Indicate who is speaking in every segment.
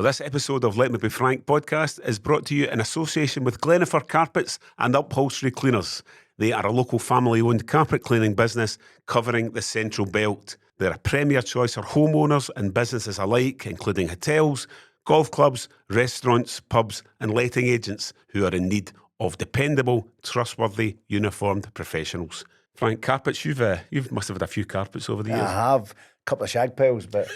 Speaker 1: Well, this episode of Let Me Be Frank podcast is brought to you in association with Glenifer Carpets and Upholstery Cleaners. They are a local family-owned carpet cleaning business covering the Central Belt. They're a premier choice for homeowners and businesses alike, including hotels, golf clubs, restaurants, pubs and letting agents who are in need of dependable, trustworthy, uniformed professionals. Frank, carpets, you must have had a few carpets over the years.
Speaker 2: I have. A couple of shag piles, but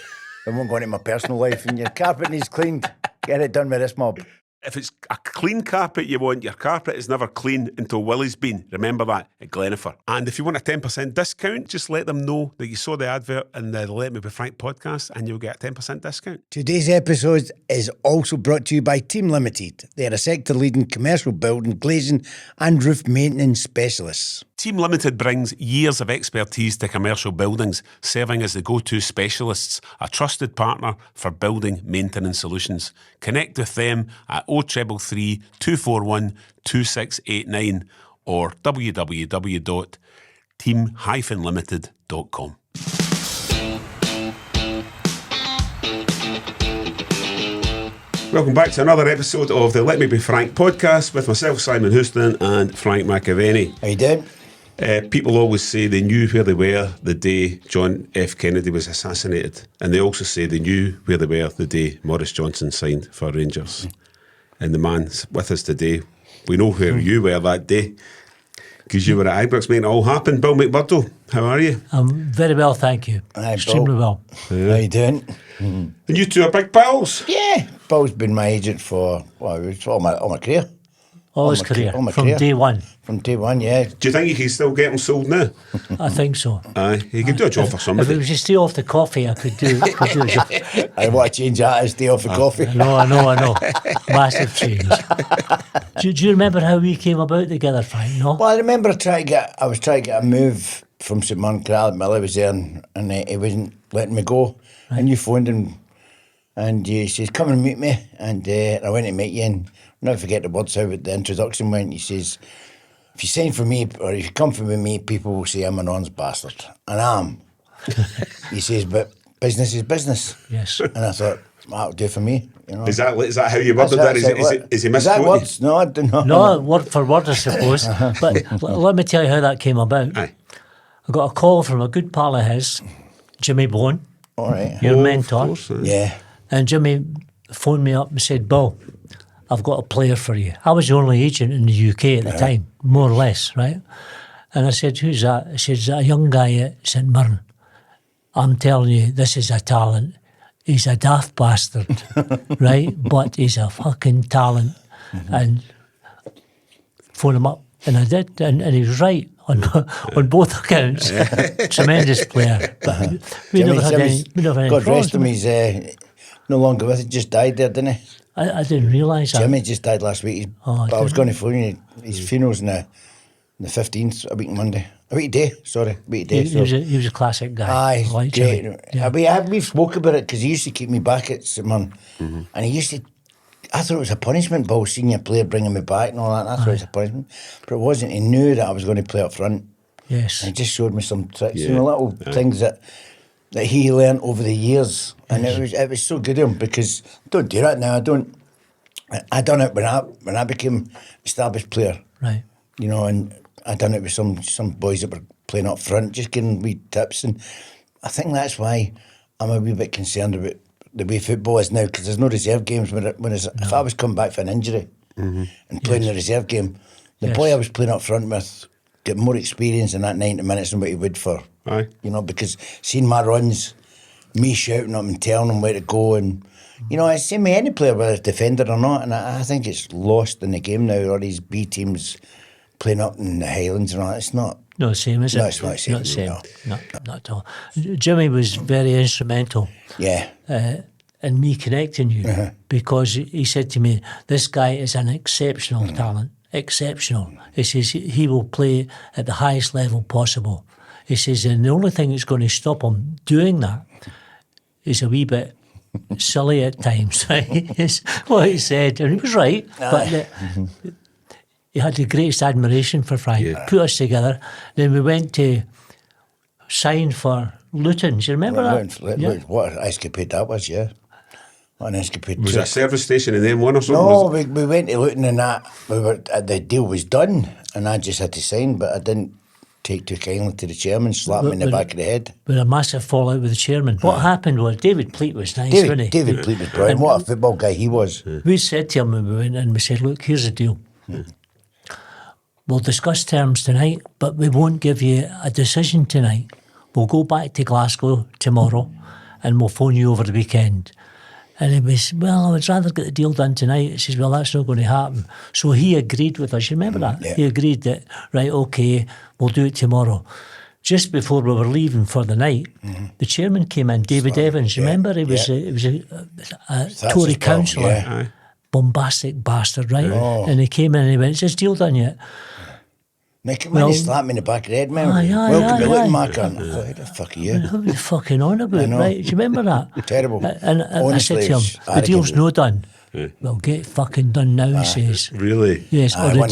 Speaker 2: I won't go into my personal life. And your carpet needs cleaned. Get it done with this mob.
Speaker 1: If it's a clean carpet you want, your carpet is never clean until Willie's been. Remember that at Glenifer. And if you want a 10% discount, just let them know that you saw the advert in the Let Me Be Frank podcast and you'll get a 10% discount.
Speaker 2: Today's episode is also brought to you by Team Limited. They are a sector-leading commercial building, glazing and roof maintenance specialists.
Speaker 1: Team Limited brings years of expertise to commercial buildings, serving as the go-to specialists, a trusted partner for building maintenance solutions. Connect with them at 0333 241 2689 or www.team-limited.com. Welcome back to another episode of the Let Me Be Frank podcast with myself, Simon Houston, and Frank McAvennie.
Speaker 2: How you doing?
Speaker 1: People always say they knew where they were the day John F. Kennedy was assassinated, and they also say they knew where they were the day Maurice Johnson signed for Rangers. And the man's with us today. We know where you were that day because you were at Ibrox making it all happen. Bill McMurdo, how are you?
Speaker 3: I'm very well, thank you.
Speaker 2: Hi,
Speaker 3: Extremely
Speaker 2: Bill.
Speaker 3: well.
Speaker 2: Yeah. How you doing?
Speaker 1: And you two are big pals?
Speaker 2: Yeah. Bill's been my agent for all my career.
Speaker 3: All his career,
Speaker 2: all my
Speaker 3: from
Speaker 2: career.
Speaker 3: day one.
Speaker 2: From day one, yeah.
Speaker 1: Do you think you can still get them sold now?
Speaker 3: I think so.
Speaker 1: Aye, you could do a job for
Speaker 3: If
Speaker 1: somebody.
Speaker 3: it was to stay off the coffee, I could do a job.
Speaker 2: I want to change that. I stay off the coffee.
Speaker 3: I know. Massive change. Do you remember how we came about together, Frank? No?
Speaker 2: Well, I remember I was trying to get a move from St Mirren. Millie was there and he wasn't letting me go. Right. And you phoned him and he says, come and meet me. And I went to meet you and I'll never forget the words how the introduction went. He says, if you sign for me or if you come for me, people will say I'm an honest bastard. And I am. He says, but business is business.
Speaker 3: Yes.
Speaker 2: And I thought, that'll do for me. You know?
Speaker 1: Is that how you worded that? Is he
Speaker 2: that words? No, I don't know.
Speaker 3: No, word for word, I suppose. But let me tell you how that came about.
Speaker 1: Aye.
Speaker 3: I got a call from a good pal of his, Jimmy Bone,
Speaker 2: All right.
Speaker 3: your mentor.
Speaker 1: Of course, aye.
Speaker 2: Yeah.
Speaker 3: And Jimmy phoned me up and said, Bill, I've got a player for you. I was the only agent in the UK at the time, more or less, right? And I said, who's that? He said, a young guy at St Mirren. I'm telling you, this is a talent. He's a daft bastard, right? But he's a fucking talent. And phone him up. And I did, and he was right on both accounts. Tremendous player. But we never had any
Speaker 2: God
Speaker 3: problems
Speaker 2: rest him,
Speaker 3: with
Speaker 2: he's no longer with us. He just died there, didn't he?
Speaker 3: I didn't realise that.
Speaker 2: Jimmy just died last week. But I was going to phone you. His funeral's on the 15th, a week Monday. A week day, sorry. A week day.
Speaker 3: He was a classic guy.
Speaker 2: Aye,
Speaker 3: I like
Speaker 2: great.
Speaker 3: Jimmy. Yeah.
Speaker 2: We've spoke about it because he used to keep me back at St Mirren. And he used to, I thought it was a punishment, Bill, seeing your player bringing me back and all that. I thought it was a punishment. But it wasn't. He knew that I was going to play up front.
Speaker 3: Yes.
Speaker 2: And he just showed me some tricks, little things that he learned over the years. And it was so good of him because I don't do that now. I done it when I became established player.
Speaker 3: Right.
Speaker 2: You know, and I done it with some boys that were playing up front, just giving wee tips. And I think that's why I'm a wee bit concerned about the way football is now, because there's no reserve games. If I was coming back for an injury and playing the reserve game, the boy I was playing up front with get more experience in that 90 minutes than what he would for.
Speaker 1: Aye.
Speaker 2: You know, because seeing my runs, me shouting at him and telling him where to go, and you know, it's the same with any player, whether it's defender or not. And I think it's lost in the game now. All these B teams playing up in the Highlands and all that. It's not.
Speaker 3: Not the same, is it?
Speaker 2: No, it's not the same.
Speaker 3: Not the same.
Speaker 2: No.
Speaker 3: Not at all. Jimmy was very instrumental.
Speaker 2: Yeah.
Speaker 3: In me connecting you, because he said to me, this guy is an exceptional talent. Exceptional. He says he will play at the highest level possible. He says, and the only thing that's going to stop him doing that is a wee bit silly at times, right? Is what he said, and he was right. But he had the greatest admiration for Frank.
Speaker 1: Yeah.
Speaker 3: Put us together. Then we went to sign for Luton. Do you remember that?
Speaker 2: What an escapade that was, yeah. on Escapade.
Speaker 1: Was it a service station in the M1 or something?
Speaker 2: No, we went to Luton and that. The deal was done, and I just had to sign, but I didn't take too kindly to the chairman, slapped me in the back of the head.
Speaker 3: With a massive fallout with the chairman. What happened was David Pleat was nice, wasn't he?
Speaker 2: David Pleat was brilliant. What a football guy he was.
Speaker 3: We said to him when we went in, we said, look, here's the deal. We'll discuss terms tonight, but we won't give you a decision tonight. We'll go back to Glasgow tomorrow and we'll phone you over the weekend. And he was, well, I would rather get the deal done tonight. He says, well, that's not going to happen. So he agreed with us. You remember that?
Speaker 2: Yeah.
Speaker 3: He agreed that, right, okay, we'll do it tomorrow. Just before we were leaving for the night, the chairman came in, David Evans. Remember? He was a Tory councillor.
Speaker 1: Aye.
Speaker 3: Bombastic bastard, right?
Speaker 2: Oh.
Speaker 3: And he came in and he went, is this deal done yet?
Speaker 2: Nick,
Speaker 3: Well-
Speaker 2: he slapped me in the back of the head, man.
Speaker 3: Aye,
Speaker 2: Welcome to
Speaker 3: aye,
Speaker 2: Luton,
Speaker 3: aye.
Speaker 2: Mark. I thought, who the fuck are you?
Speaker 3: What are you fucking on about,
Speaker 2: know.
Speaker 3: right? Do you remember that?
Speaker 2: Terrible.
Speaker 3: And I
Speaker 2: Honestly,
Speaker 3: said to him,
Speaker 2: it's
Speaker 3: the deal's
Speaker 2: arrogant.
Speaker 3: no done. Well, get it fucking done now, he says.
Speaker 1: Really?
Speaker 3: Yes,
Speaker 2: Aye,
Speaker 3: or the
Speaker 2: one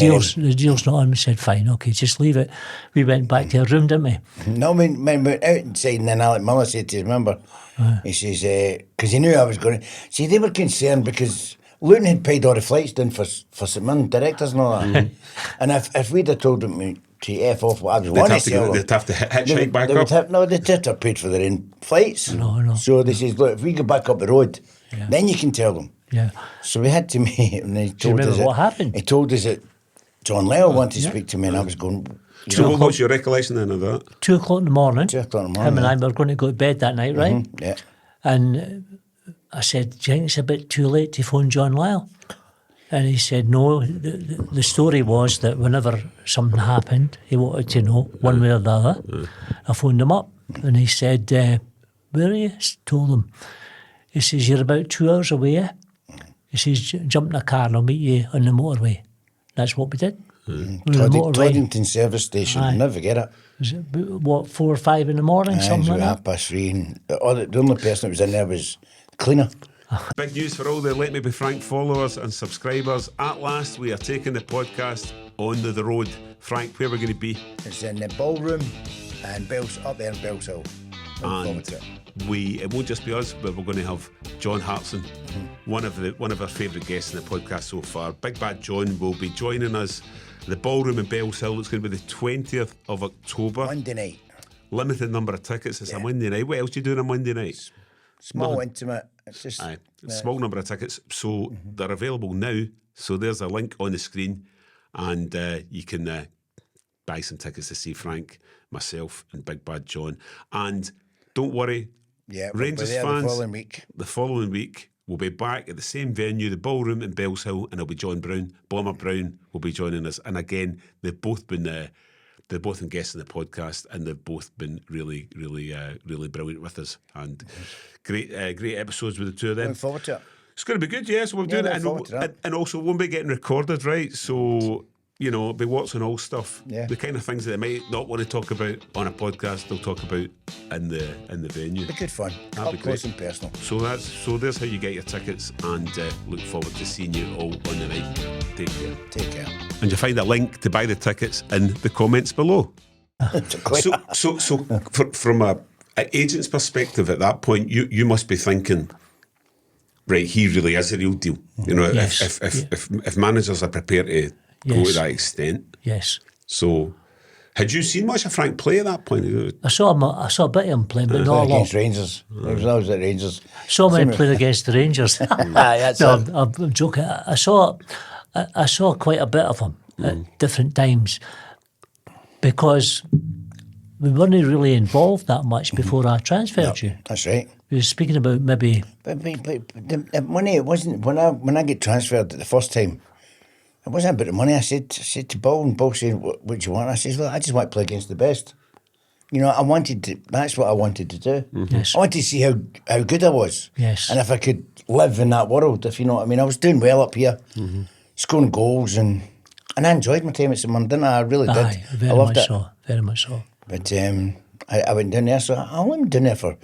Speaker 2: of
Speaker 3: deal's not on. We said, fine, okay, just leave it. We went back to our room, didn't we?
Speaker 2: No, I mean, we went outside and then Alec Miller said to us, remember, he says, because he knew I was going to, see, they were concerned because Luton had paid all the flights down for St Mirren, directors and all that. And if we'd have told them to F off what I was wanting to tell them,
Speaker 1: They'd have to hitchhike back up.
Speaker 2: they'd have to paid for their own flights.
Speaker 3: No.
Speaker 2: So they says, look, if we go back up the road, then you can tell them.
Speaker 3: Yeah.
Speaker 2: So we had to meet, and he
Speaker 3: you
Speaker 2: told us
Speaker 3: remember what
Speaker 2: that-
Speaker 3: happened?
Speaker 2: He told us that John Lyle wanted to speak to me, and I was going, you
Speaker 1: So
Speaker 2: know,
Speaker 1: what was your recollection then of that?
Speaker 3: 2 o'clock in the morning.
Speaker 2: 2 o'clock in the
Speaker 3: Him
Speaker 2: morning,
Speaker 3: and I were going to go to bed that night, right?
Speaker 2: yeah.
Speaker 3: And I said, do you think it's a bit too late to phone John Lyle? And he said, no. The story was that whenever something happened, he wanted to know one way or the other. I phoned him up and he said, where are you? Told him. He says, you're about 2 hours away. Eh? He says, jump in a car and I'll meet you on the motorway. That's what we did. We were on the motorway.
Speaker 2: Toddington service station,
Speaker 3: Aye.
Speaker 2: never forget it.
Speaker 3: Was it about, what, 4 or 5 in the morning,
Speaker 2: Aye, it
Speaker 3: something
Speaker 2: was
Speaker 3: like
Speaker 2: about
Speaker 3: that?
Speaker 2: 3:30. And the only person that was in there was the cleaner.
Speaker 1: Big news for all the Let Me Be Frank followers and subscribers. At last, we are taking the podcast on the road. Frank, where we're going to be?
Speaker 2: It's in the ballroom and up there in Bellshill. Looking forward to it.
Speaker 1: It won't just be us, but we're going to have John Hartson, one of our favourite guests in the podcast so far. Big Bad John will be joining us. The ballroom in Bellshill. It's going to be the 20th of October.
Speaker 2: Monday night.
Speaker 1: Limited number of tickets. It's a Monday night. What else are you doing on Monday night?
Speaker 2: Small, intimate. It's just
Speaker 1: Aye, small number of tickets. So they're available now. So there's a link on the screen, and you can buy some tickets to see Frank, myself, and Big Bad John. And don't worry,
Speaker 2: yeah, we'll be
Speaker 1: Rangers
Speaker 2: there
Speaker 1: fans.
Speaker 2: the following week.
Speaker 1: We'll be back at the same venue, the ballroom in Bellshill, and it'll be John Brown. Bomber Brown will be joining us. And again, they've both been they're both in guests in the podcast, and they've both been really, really, really brilliant with us. And great episodes with the two of them.
Speaker 2: Looking forward to it.
Speaker 1: It's going to be good, yes. We'll do
Speaker 2: looking
Speaker 1: it.
Speaker 2: forward to that.
Speaker 1: And also, it won't be getting recorded, right? So, you know, it'll be what's on all stuff.
Speaker 2: Yeah.
Speaker 1: The kind of things that they might not want to talk about on a podcast, they'll talk about in the venue.
Speaker 2: Be good fun.
Speaker 1: That'd be
Speaker 2: Up close
Speaker 1: great.
Speaker 2: and personal.
Speaker 1: So there's how you get your tickets, and look forward to seeing you all on the night. Take care.
Speaker 2: Take care.
Speaker 1: And you'll find a link to buy the tickets in the comments below. So from a agent's perspective, at that point, you must be thinking, right, he really is a real deal. You know,
Speaker 3: Yes.
Speaker 1: if managers are prepared to go to
Speaker 3: Yes.
Speaker 1: that extent.
Speaker 3: Yes.
Speaker 1: So, had you seen much of Frank play at that point?
Speaker 3: I saw a bit of him playing, but not a
Speaker 2: Played
Speaker 3: lot.
Speaker 2: against Rangers. I was at Rangers.
Speaker 3: Saw him playing against the Rangers.
Speaker 2: That's
Speaker 3: No,
Speaker 2: it.
Speaker 3: I'm joking. I saw quite a bit of him at different times because we weren't really involved that much before I transferred you.
Speaker 2: That's right.
Speaker 3: We were speaking about maybe
Speaker 2: But the money, it wasn't, when I get transferred the first time, it wasn't about the money. I said to Paul, and Paul said, what do you want? I said, well, I just want to play against the best. You know, that's what I wanted to do.
Speaker 3: Yes.
Speaker 2: I wanted to see how good I was.
Speaker 3: Yes.
Speaker 2: And if I could live in that world, if you know what I mean. I was doing well up here, scoring goals, and I enjoyed my time at St Mirren, didn't I? I really did.
Speaker 3: aye, very
Speaker 2: I loved
Speaker 3: much
Speaker 2: it.
Speaker 3: so, very much so.
Speaker 2: But I went down there, so I went down there for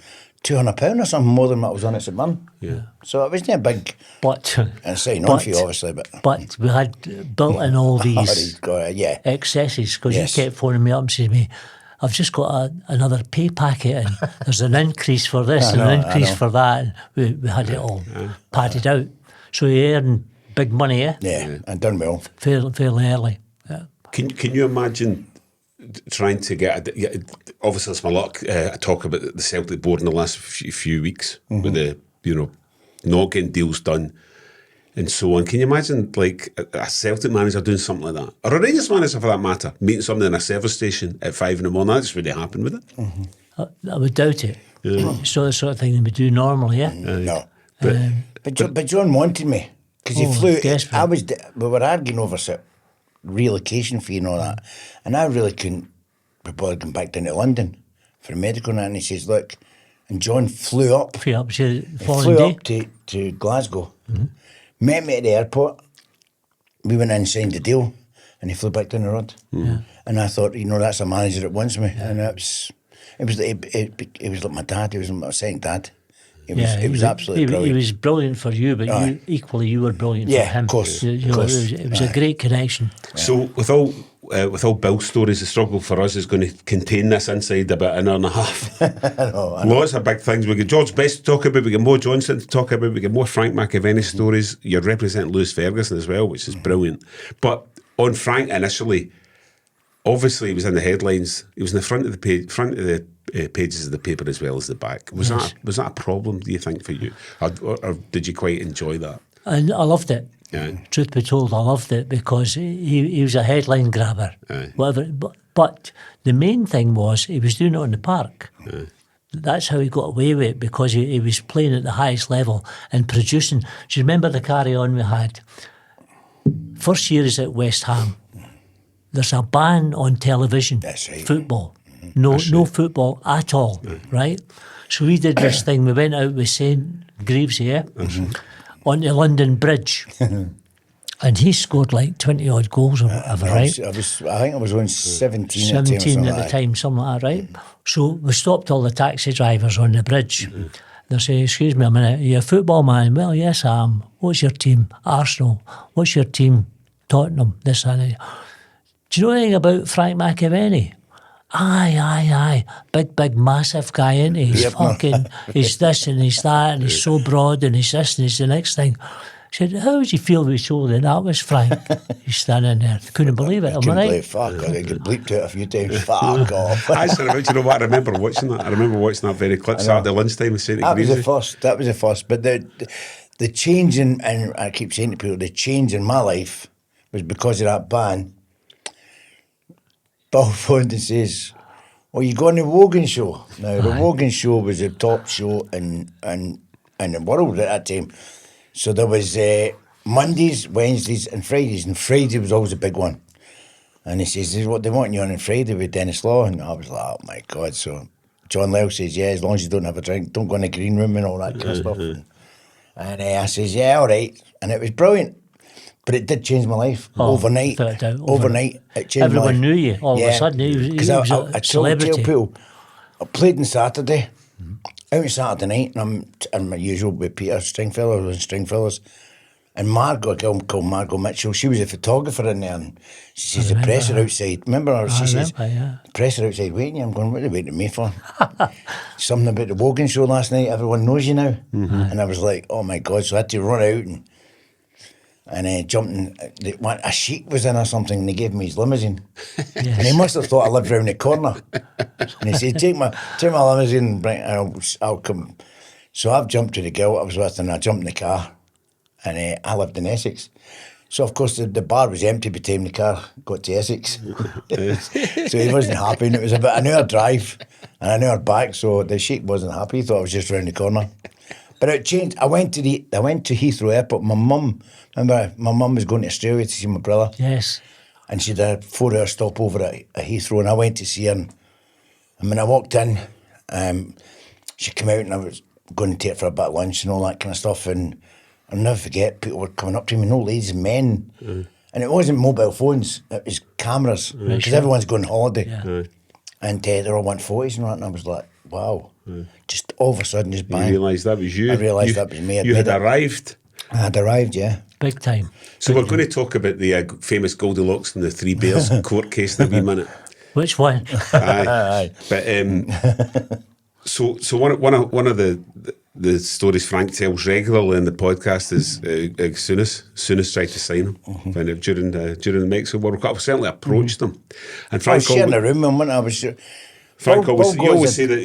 Speaker 2: £200 or something more than what I was on at St Mirren.
Speaker 1: Yeah.
Speaker 2: So it wasn't a big
Speaker 3: But
Speaker 2: sign on for you, obviously, but
Speaker 3: we had built in all these
Speaker 2: yeah.
Speaker 3: excesses because
Speaker 2: Yes.
Speaker 3: you kept phoning me up and saying to me, I've just got another pay packet and there's an increase for this and an increase for that. And we had it all padded out. So he earned big money,
Speaker 2: Yeah, and done well.
Speaker 3: Fairly early. Yeah.
Speaker 1: Can you imagine trying to get... Obviously, it's my luck. I talk about the Celtic board in the last few weeks with the, not getting deals done and so on. Can you imagine, like, a Celtic manager doing something like that? Or a Rangers manager, for that matter, meeting somebody in a service station at 5 in the morning? That just wouldn't happen, would it?
Speaker 3: I would doubt it. It's not the sort of thing they would do normally, yeah?
Speaker 2: No. But John wanted me, because he flew...
Speaker 3: Desperate.
Speaker 2: We were arguing over relocation fee and all that, and I really couldn't be bothered going back down to London for a medical, and he says, look, and John flew up.
Speaker 3: Flew up
Speaker 2: To Glasgow, met me at the airport. We went in and signed the deal, and he flew back down the road. And I thought, that's a manager that wants me, and it was like my dad. He was my second dad. It was absolutely brilliant.
Speaker 3: He was brilliant for you, but you were brilliant for him.
Speaker 2: Of course.
Speaker 3: It was a great connection.
Speaker 1: So with all Bill's stories, the struggle for us is going to contain this inside about an hour and a half.
Speaker 2: I know.
Speaker 1: Lots of big things. We get George Best to talk about, we get more Johnston to talk about, we get more Frank McAvennie stories. You're representing Lewis Ferguson as well, which is brilliant. But on Frank initially, obviously he was in the headlines. He was in the front of the pages of the paper as well as the back. Was that a problem, do you think, for you? Or did you quite enjoy that?
Speaker 3: And I loved it.
Speaker 1: Yeah.
Speaker 3: Truth be told, I loved it because he was a headline grabber. Whatever. But the main thing was he was doing it on the park. That's how he got away with it, because he was playing at the highest level and producing. Do you remember the carry-on we had? First year is at West Ham. There's a ban on television.
Speaker 2: That's right.
Speaker 3: Football. No football at all, right? So we did this thing. We went out with St. Greaves here onto London Bridge. And he scored like 20-odd goals or whatever, right?
Speaker 2: I think I was on 17
Speaker 3: at the time, something like that, right? So we stopped all the taxi drivers on the bridge. They're saying, excuse me a minute, are you a football man? Well, yes, I am. What's your team? Arsenal. What's your team? Tottenham. This and that. Do you know anything about Frank McAvennie? Aye. Big, massive guy, isn't he? He's fucking, he's this and he's that, and he's so broad, and he's this and he's the next thing. I said, how would you feel we told him that was Frank? He's standing there. Couldn't believe it, am I right?
Speaker 2: Fuck, I get bleeped out a few times. Fuck off.
Speaker 1: Actually, you know what? I remember watching that. I remember watching that very clip Saturday lunchtime with St.
Speaker 2: That was the first. But the change in, and I keep saying to people, the change in my life was because of that ban. Bill phoned and says, well, you go on the Wogan show. Now, the Wogan show was the top show in the world at that time. So there was Mondays, Wednesdays and Fridays. And Friday was always a big one. And he says, this is what they want you on Friday with Dennis Law. And I was like, oh, my God. So John Lyle says, yeah, as long as you don't have a drink, don't go in the green room and all that kind of stuff. And I says, yeah, all right. And it was brilliant. But it did change my life overnight. Overnight, it changed
Speaker 3: Everyone
Speaker 2: my life.
Speaker 3: knew you all of a sudden. He was a celebrity.
Speaker 2: People, I played on Saturday, out on Saturday night, and I'm my usual with Peter Stringfellows, and Margot, a girl called Margot Mitchell, she was a photographer in there, and she says, the press are outside. Remember her? She says, the press are outside waiting. I'm going, what are they waiting for me for? Something about the Wogan show last night, everyone knows you now. And I was like, oh my God, so I had to run out and jumped in, a sheik was in or something, and they gave me his limousine. And he must have thought I lived round the corner. And he said, take my limousine, and I'll come. So I've jumped to the girl I was with, and I jumped in the car, and I lived in Essex. So, of course, the bar was empty by the time the car got to Essex. So he wasn't happy, and it was about an hour drive and an hour back, so the sheik wasn't happy. He thought I was just round the corner. But it changed. I went to Heathrow Airport. My mum was going to Australia to see my brother.
Speaker 3: Yes.
Speaker 2: And she did a 4-hour stopover at Heathrow, and I went to see her. And when I walked in, she came out, and I was going to take her for a bit of lunch and all that kind of stuff. And I'll never forget, people were coming up to me, no ladies and men. And it wasn't mobile phones, it was cameras, because everyone's going on holiday.
Speaker 3: Yeah.
Speaker 2: And they all want photos and all that, and I was like, wow. Just all of a sudden, just bang.
Speaker 1: You realised that was you?
Speaker 2: I realised that was me.
Speaker 1: You had arrived?
Speaker 2: I had arrived, yeah.
Speaker 3: Big time.
Speaker 1: So we're going to talk about the famous Goldilocks and the Three Bears court case in a wee minute.
Speaker 3: Which one?
Speaker 1: Aye. But so one of the stories Frank tells regularly in the podcast is Sunnis tried to sign him when during the Mexico World Cup. I certainly approached him, and Frank
Speaker 2: I was sharing a room with him when I was.
Speaker 1: Frank always say that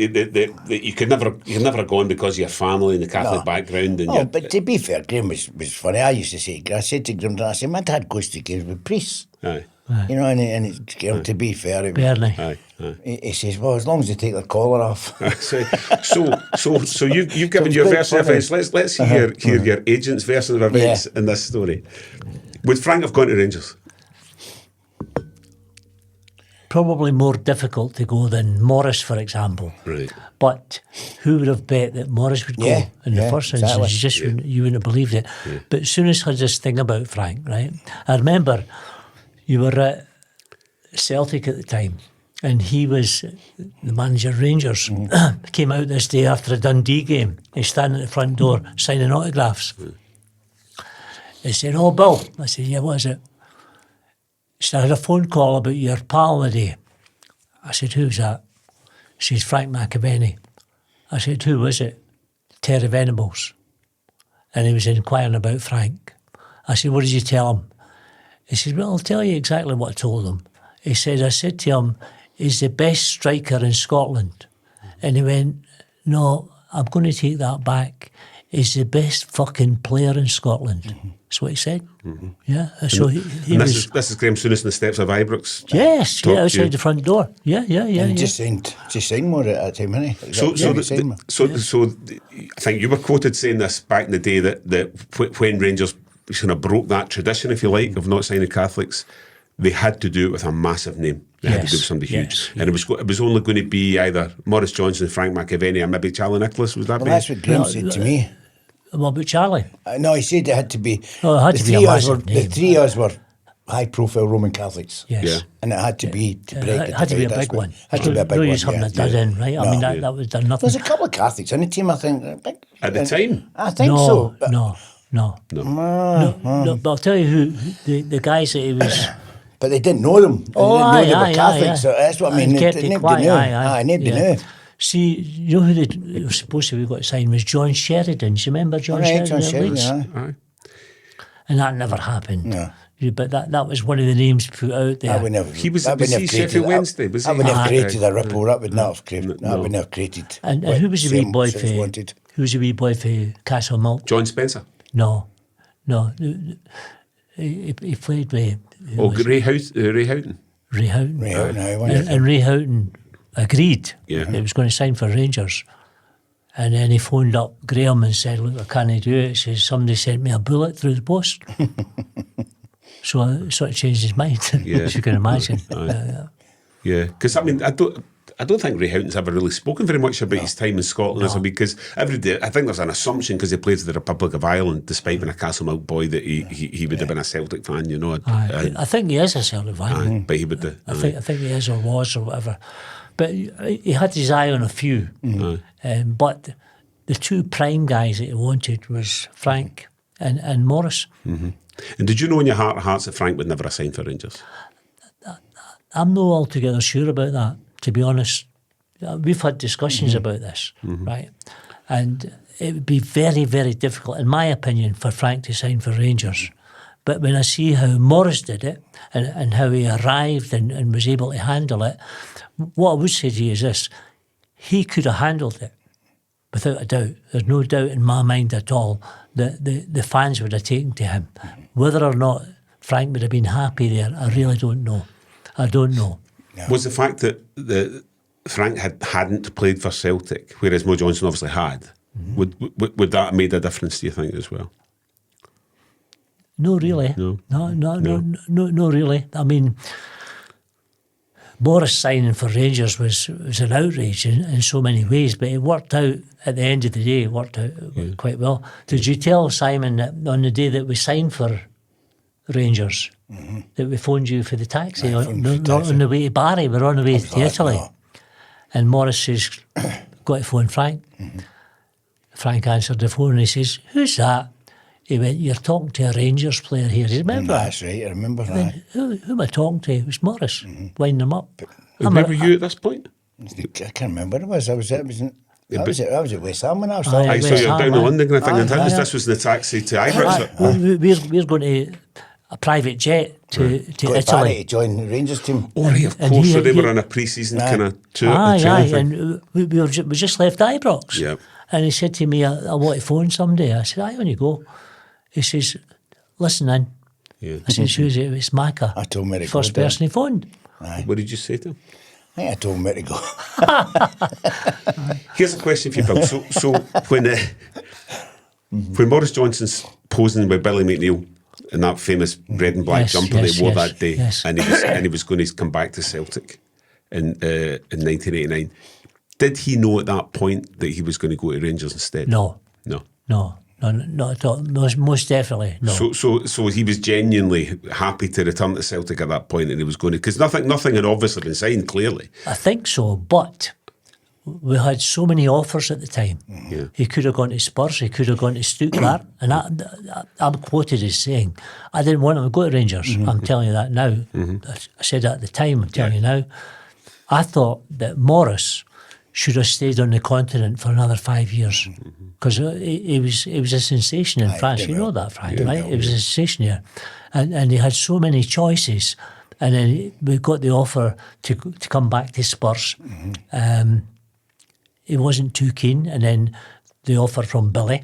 Speaker 1: you could never have gone because of your family and the Catholic background. And
Speaker 2: but to be fair, Graham was funny. I used to say, I said to Graham, I said, my dad goes to games with priests.
Speaker 1: Aye.
Speaker 2: You know, and it's, to be fair,
Speaker 3: Bernie.
Speaker 2: He says, well, as long as they take their collar off.
Speaker 1: So you've given your version of events. Let's hear your agent's version of events in this story. Would Frank have gone to Rangers?
Speaker 3: Probably more difficult to go than Morris, for example.
Speaker 1: Right.
Speaker 3: But who would have bet that Morris would go in the first instance? You wouldn't have believed it. Yeah. But Sunnis had this thing about Frank, right? I remember you were at Celtic at the time, and he was the manager of Rangers. Came out this day after a Dundee game. He's standing at the front door signing autographs. He said, "Oh, Bill." I said, "Yeah, what is it?" He said, "I had a phone call about your pal today." I said, "Who's that?" She said, "Frank McAvennie." I said, "Who was it?" "Terry Venables." And he was inquiring about Frank. I said, "What did you tell him?" He said, "Well, I'll tell you exactly what I told him." He said, "I said to him, he's the best striker in Scotland." And he went, "No, I'm going to take that back. He's the best fucking player in Scotland." That's what he said. Yeah. So he was. This
Speaker 1: is Graham Sunnis in the steps of Ibrox.
Speaker 3: Yes, outside the front door. Yeah.
Speaker 2: And just signed more at that time, innit?
Speaker 1: So I think you were quoted saying this back in the day that when Rangers kind of broke that tradition, if you like, of not signing Catholics, they had to do it with a massive name. They had to do it with somebody huge. And it was only going to be either Maurice Johnson, Frank McAvennie, or maybe Charlie Nicholas. Was that?
Speaker 2: Well, that's what Graham said to me.
Speaker 3: What about Charlie?
Speaker 2: No, he said it had to be.
Speaker 3: Oh, it had to be a massive name.
Speaker 2: The three of us were high-profile Roman Catholics.
Speaker 3: Yes.
Speaker 1: Yeah.
Speaker 2: And it had to be to break it.
Speaker 3: It had to be a big one.
Speaker 2: Had to be a big one.
Speaker 3: You haven't had that in, right? I mean, that was done nothing.
Speaker 2: There's a couple of Catholics in the team, I think.
Speaker 1: At the time?
Speaker 2: I think so.
Speaker 3: No. But I'll tell you who the guys that he was.
Speaker 2: But they didn't know them. They didn't know they were Catholics. So that's what I mean. Nobody knew.
Speaker 3: See, you know who they were supposed to be got to sign was John Sheridan. Do you remember John Sheridan?
Speaker 2: John Sheridan,
Speaker 3: And that never happened. No. But that was one of the names put out there.
Speaker 1: He was Sheffield Wednesday, was he?
Speaker 2: That wouldn't have created a ripple. That would not have created. That wouldn't have created.
Speaker 3: And who was the wee boy for? Who was the wee boy for Castle Milk?
Speaker 1: John Spencer.
Speaker 3: No. He played with.
Speaker 1: Ray Houghton.
Speaker 3: Ray Houghton. And Ray Houghton agreed.
Speaker 1: Yeah.
Speaker 3: He was going to sign for Rangers. And then he phoned up Graham and said, "Look, I can't do it." He says, "Somebody sent me a bullet through the post." So it sort of changed his mind, as you can imagine.
Speaker 1: Yeah, because I mean, I don't think Ray Houghton's ever really spoken very much about his time in Scotland, because every day I think there's an assumption because he played for the Republic of Ireland, despite being a Castlemilk boy, that he would have been a Celtic fan, you know.
Speaker 3: I think he is a Celtic fan.
Speaker 1: But he would.
Speaker 3: I think he is or was or whatever. But he had his eye on a few. But the two prime guys that he wanted was Frank and Morris.
Speaker 1: Mm-hmm. And did you know in your heart of hearts that Frank would never have signed for Rangers?
Speaker 3: I'm not altogether sure about that, to be honest. We've had discussions about this, right? And it would be very, very difficult, in my opinion, for Frank to sign for Rangers. But when I see how Morris did it and how he arrived and was able to handle it, what I would say to you is this: he could have handled it, without a doubt. There's no doubt in my mind at all that the fans would have taken to him. Whether or not Frank would have been happy there, I really don't know. I don't know.
Speaker 1: Yeah. Was the fact that Frank hadn't played for Celtic, whereas Mo Johnston obviously had, would that have made a difference, do you think, as well?
Speaker 3: No, really. No, really. I mean, Morris signing for Rangers was an outrage in so many ways, but it worked out at the end of the day. It worked out quite well. Did you tell Simon that on the day that we signed for Rangers that we phoned you for the taxi on the way to Barry? We're on the way to Italy, and Morris says, "Got to phone Frank." Frank answered the phone and he says, "Who's that?" he went, "You're talking to a Rangers player here." Do you remember?
Speaker 2: That's right, I remember
Speaker 3: I went,
Speaker 2: that.
Speaker 3: who am I talking to? It was Morris, winding him up.
Speaker 1: And where were you at this point?
Speaker 2: I can't remember what it was. I was at West Ham when I was talking.
Speaker 1: Aye, so
Speaker 3: West
Speaker 1: you're
Speaker 3: Ham,
Speaker 1: down the
Speaker 3: aye.
Speaker 1: London kind of thing.
Speaker 2: Aye,
Speaker 1: And
Speaker 2: aye.
Speaker 1: this was in the taxi to Ibrox.
Speaker 3: We're going to a private jet to
Speaker 2: Got to Paris
Speaker 3: Italy.
Speaker 2: to join the Rangers team.
Speaker 1: Oh, right, of
Speaker 3: And
Speaker 1: course.
Speaker 3: he-
Speaker 1: So they
Speaker 3: he-
Speaker 1: were on a pre-season
Speaker 2: Aye.
Speaker 1: kind of tour.
Speaker 3: Aye,
Speaker 1: training
Speaker 3: aye,
Speaker 1: thing.
Speaker 3: and we just left Ibrox.
Speaker 1: Yep.
Speaker 3: And he said to me, I want to phone somebody. I said, aye, on you go. He says, listen in.
Speaker 1: Yeah.
Speaker 3: I said, who's it? It's Macca.
Speaker 2: I told him where to go,
Speaker 3: First
Speaker 2: didn't I?
Speaker 3: person he phoned.
Speaker 1: What did you say to him?
Speaker 2: I think I told him where to go.
Speaker 1: Here's a question for you, Bill. So when Maurice Johnson's posing with Billy McNeill in that famous red and black
Speaker 3: Yes,
Speaker 1: jumper
Speaker 3: yes,
Speaker 1: they wore
Speaker 3: yes,
Speaker 1: that day,
Speaker 3: yes.
Speaker 1: and he was going to come back to Celtic in 1989, did he know at that point that he was going to go to Rangers instead?
Speaker 3: No,
Speaker 1: No.
Speaker 3: not at all. Most definitely, no.
Speaker 1: So he was genuinely happy to return to Celtic at that point, and he was going to, because nothing had obviously been signed clearly.
Speaker 3: I think so, but we had so many offers at the time.
Speaker 1: Yeah.
Speaker 3: He could have gone to Spurs, he could have gone to Stuttgart, and I'm quoted as saying, I didn't want him to go to Rangers. I'm telling you that now. I said that at the time, I'm telling you now. I thought that Morris should have stayed on the continent for another 5 years, because he was a sensation in France.
Speaker 2: did
Speaker 3: You know
Speaker 2: well.
Speaker 3: that, Frank,
Speaker 2: Yeah,
Speaker 3: right?
Speaker 2: well,
Speaker 3: He was a sensation here. And he had so many choices. And then we got the offer to come back to Spurs. He wasn't too keen, and then the offer from Billy,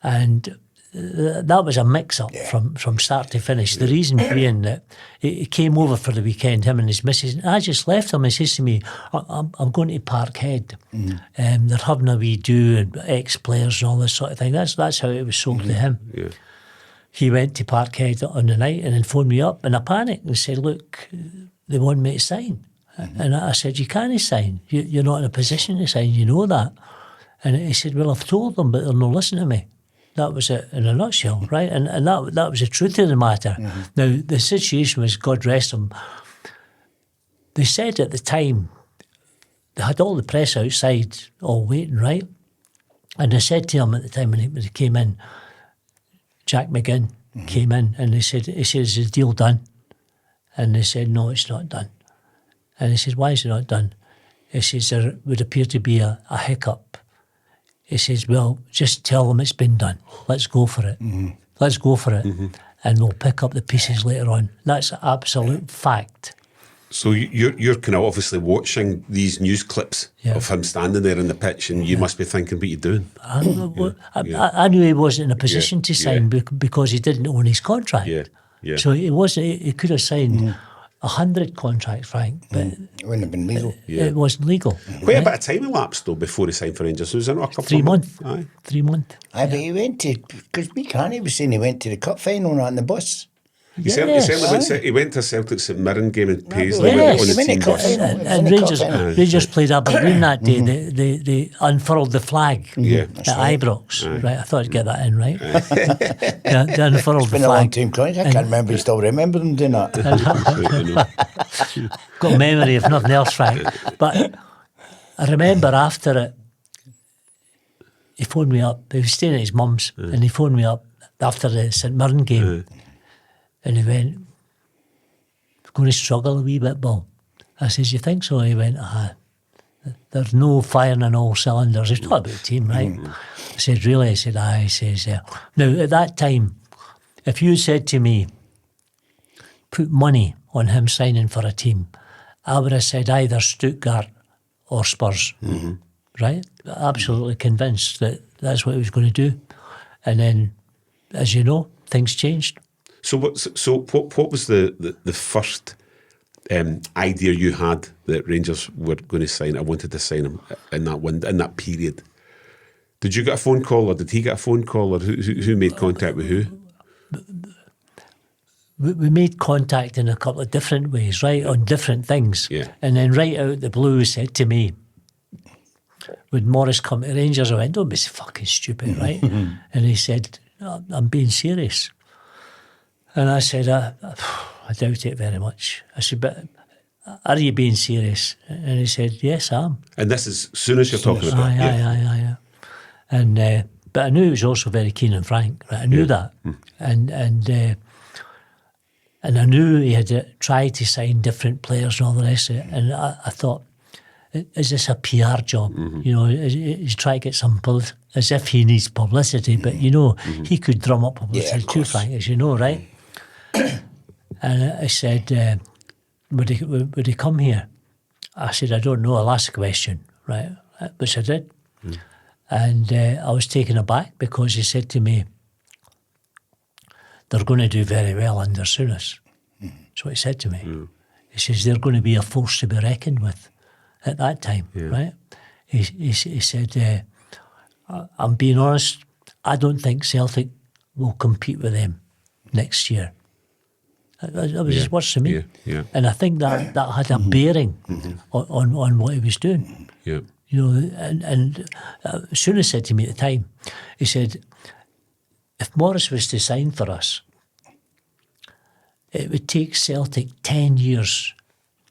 Speaker 3: and that was a mix-up from start to finish. The reason being that he came over for the weekend, him and his missus, and I just left him. He says to me, I'm going to Parkhead. They're having a wee do, and ex-players and all this sort of thing. That's how it was sold to him.
Speaker 1: Yeah.
Speaker 3: He went to Parkhead on the night and then phoned me up in a panic and said, look, they want me to sign. And I said, you can't sign. You're not in a position to sign, you know that. And he said, well, I've told them, but they're not listening to me. That was it in a nutshell, right? And that was the truth of the matter. Now, the situation was, God rest them, they said at the time, they had all the press outside all waiting, right? And they said to him at the time when he came in, Jack McGinn came in, and he said, is the deal done? And they said, no, it's not done. And he says, why is it not done? He says, there would appear to be a hiccup. He says, well, just tell them it's been done. Let's go for it. Let's go for it. And we'll pick up the pieces later on. That's an absolute fact.
Speaker 1: So you're kind of obviously watching these news clips of him standing there in the pitch, and you must be thinking, what are you doing?
Speaker 3: I knew he wasn't in a position to sign because he didn't own his contract.
Speaker 1: Yeah.
Speaker 3: So he wasn't. He could have signed 100 contracts, Frank, but
Speaker 2: It wouldn't have been legal.
Speaker 3: it wasn't legal.
Speaker 1: Quite a bit of time elapsed, though, before he signed for Rangers. Was it not a couple
Speaker 3: 3
Speaker 1: of
Speaker 3: months.
Speaker 1: Aye.
Speaker 3: 3 months.
Speaker 2: Aye, but he went to, because me Carney was saying he went to the cup final on the bus.
Speaker 1: He certainly went to Celtic St Mirren game in Paisley
Speaker 3: Yes.
Speaker 1: on the
Speaker 2: He went
Speaker 1: team
Speaker 2: to cup
Speaker 1: bus.
Speaker 2: final.
Speaker 3: And
Speaker 2: He went to
Speaker 3: Rangers,
Speaker 2: cup final.
Speaker 3: Rangers played Aberdeen that day. They unfurled the flag
Speaker 1: Yeah.
Speaker 3: at Ibrox. Right, I thought I'd get that in, right? They unfurled
Speaker 2: It's
Speaker 3: the
Speaker 2: been a long
Speaker 3: flag.
Speaker 2: time coming. I can't remember. You still remember him doing that.
Speaker 3: Got a memory if nothing else, Frank. But I remember after it, he phoned me up. He was staying at his mum's, and he phoned me up after the St Mirren game, and he went, going to struggle a wee bit, Bill. I says, you think so? He went, there's no firing on all cylinders. It's not about the team, right? I said, really? I said, aye. He says, Now, at that time, if you said to me, put money on him signing for a team, I would have said either Stuttgart or Spurs, right? Absolutely convinced that that's what he was going to do. And then, as you know, things changed.
Speaker 1: So what was the first idea you had that Rangers were going to sign? I wanted to sign him in that period. Did you get a phone call, or did he get a phone call, or who made contact with who?
Speaker 3: We made contact in a couple of different ways, right, on different things.
Speaker 1: Yeah.
Speaker 3: And then right out the blue said to me, would Morris come to Rangers? I went, don't be fucking stupid, right? And he said, I'm being serious. And I said, I doubt it very much. I said, but are you being serious? And he said, yes, I am.
Speaker 1: And this is Sunnis you're talking about.
Speaker 3: Aye. And But I knew he was also very keen on Frank. Right? I knew that, and I knew he had tried to sign different players and all the rest of it. And I thought, is this a PR job? You know, he's trying to get some as if he needs publicity, but you know, he could drum up publicity too, Frank, as you know, right? And I said, would he come here? I said, I don't know, I'll ask a question, right? Which I did. And I was taken aback because he said to me, they're going to do very well under Sunnis. That's what he said to me. He says, they're going to be a force to be reckoned with at that time, right? He said, I'm being honest, I don't think Celtic will compete with them next year. That was his words to me. And I think that had a bearing on what he was doing. You know, and Sunnis said to me at the time, he said, if Morris was to sign for us, it would take Celtic 10 years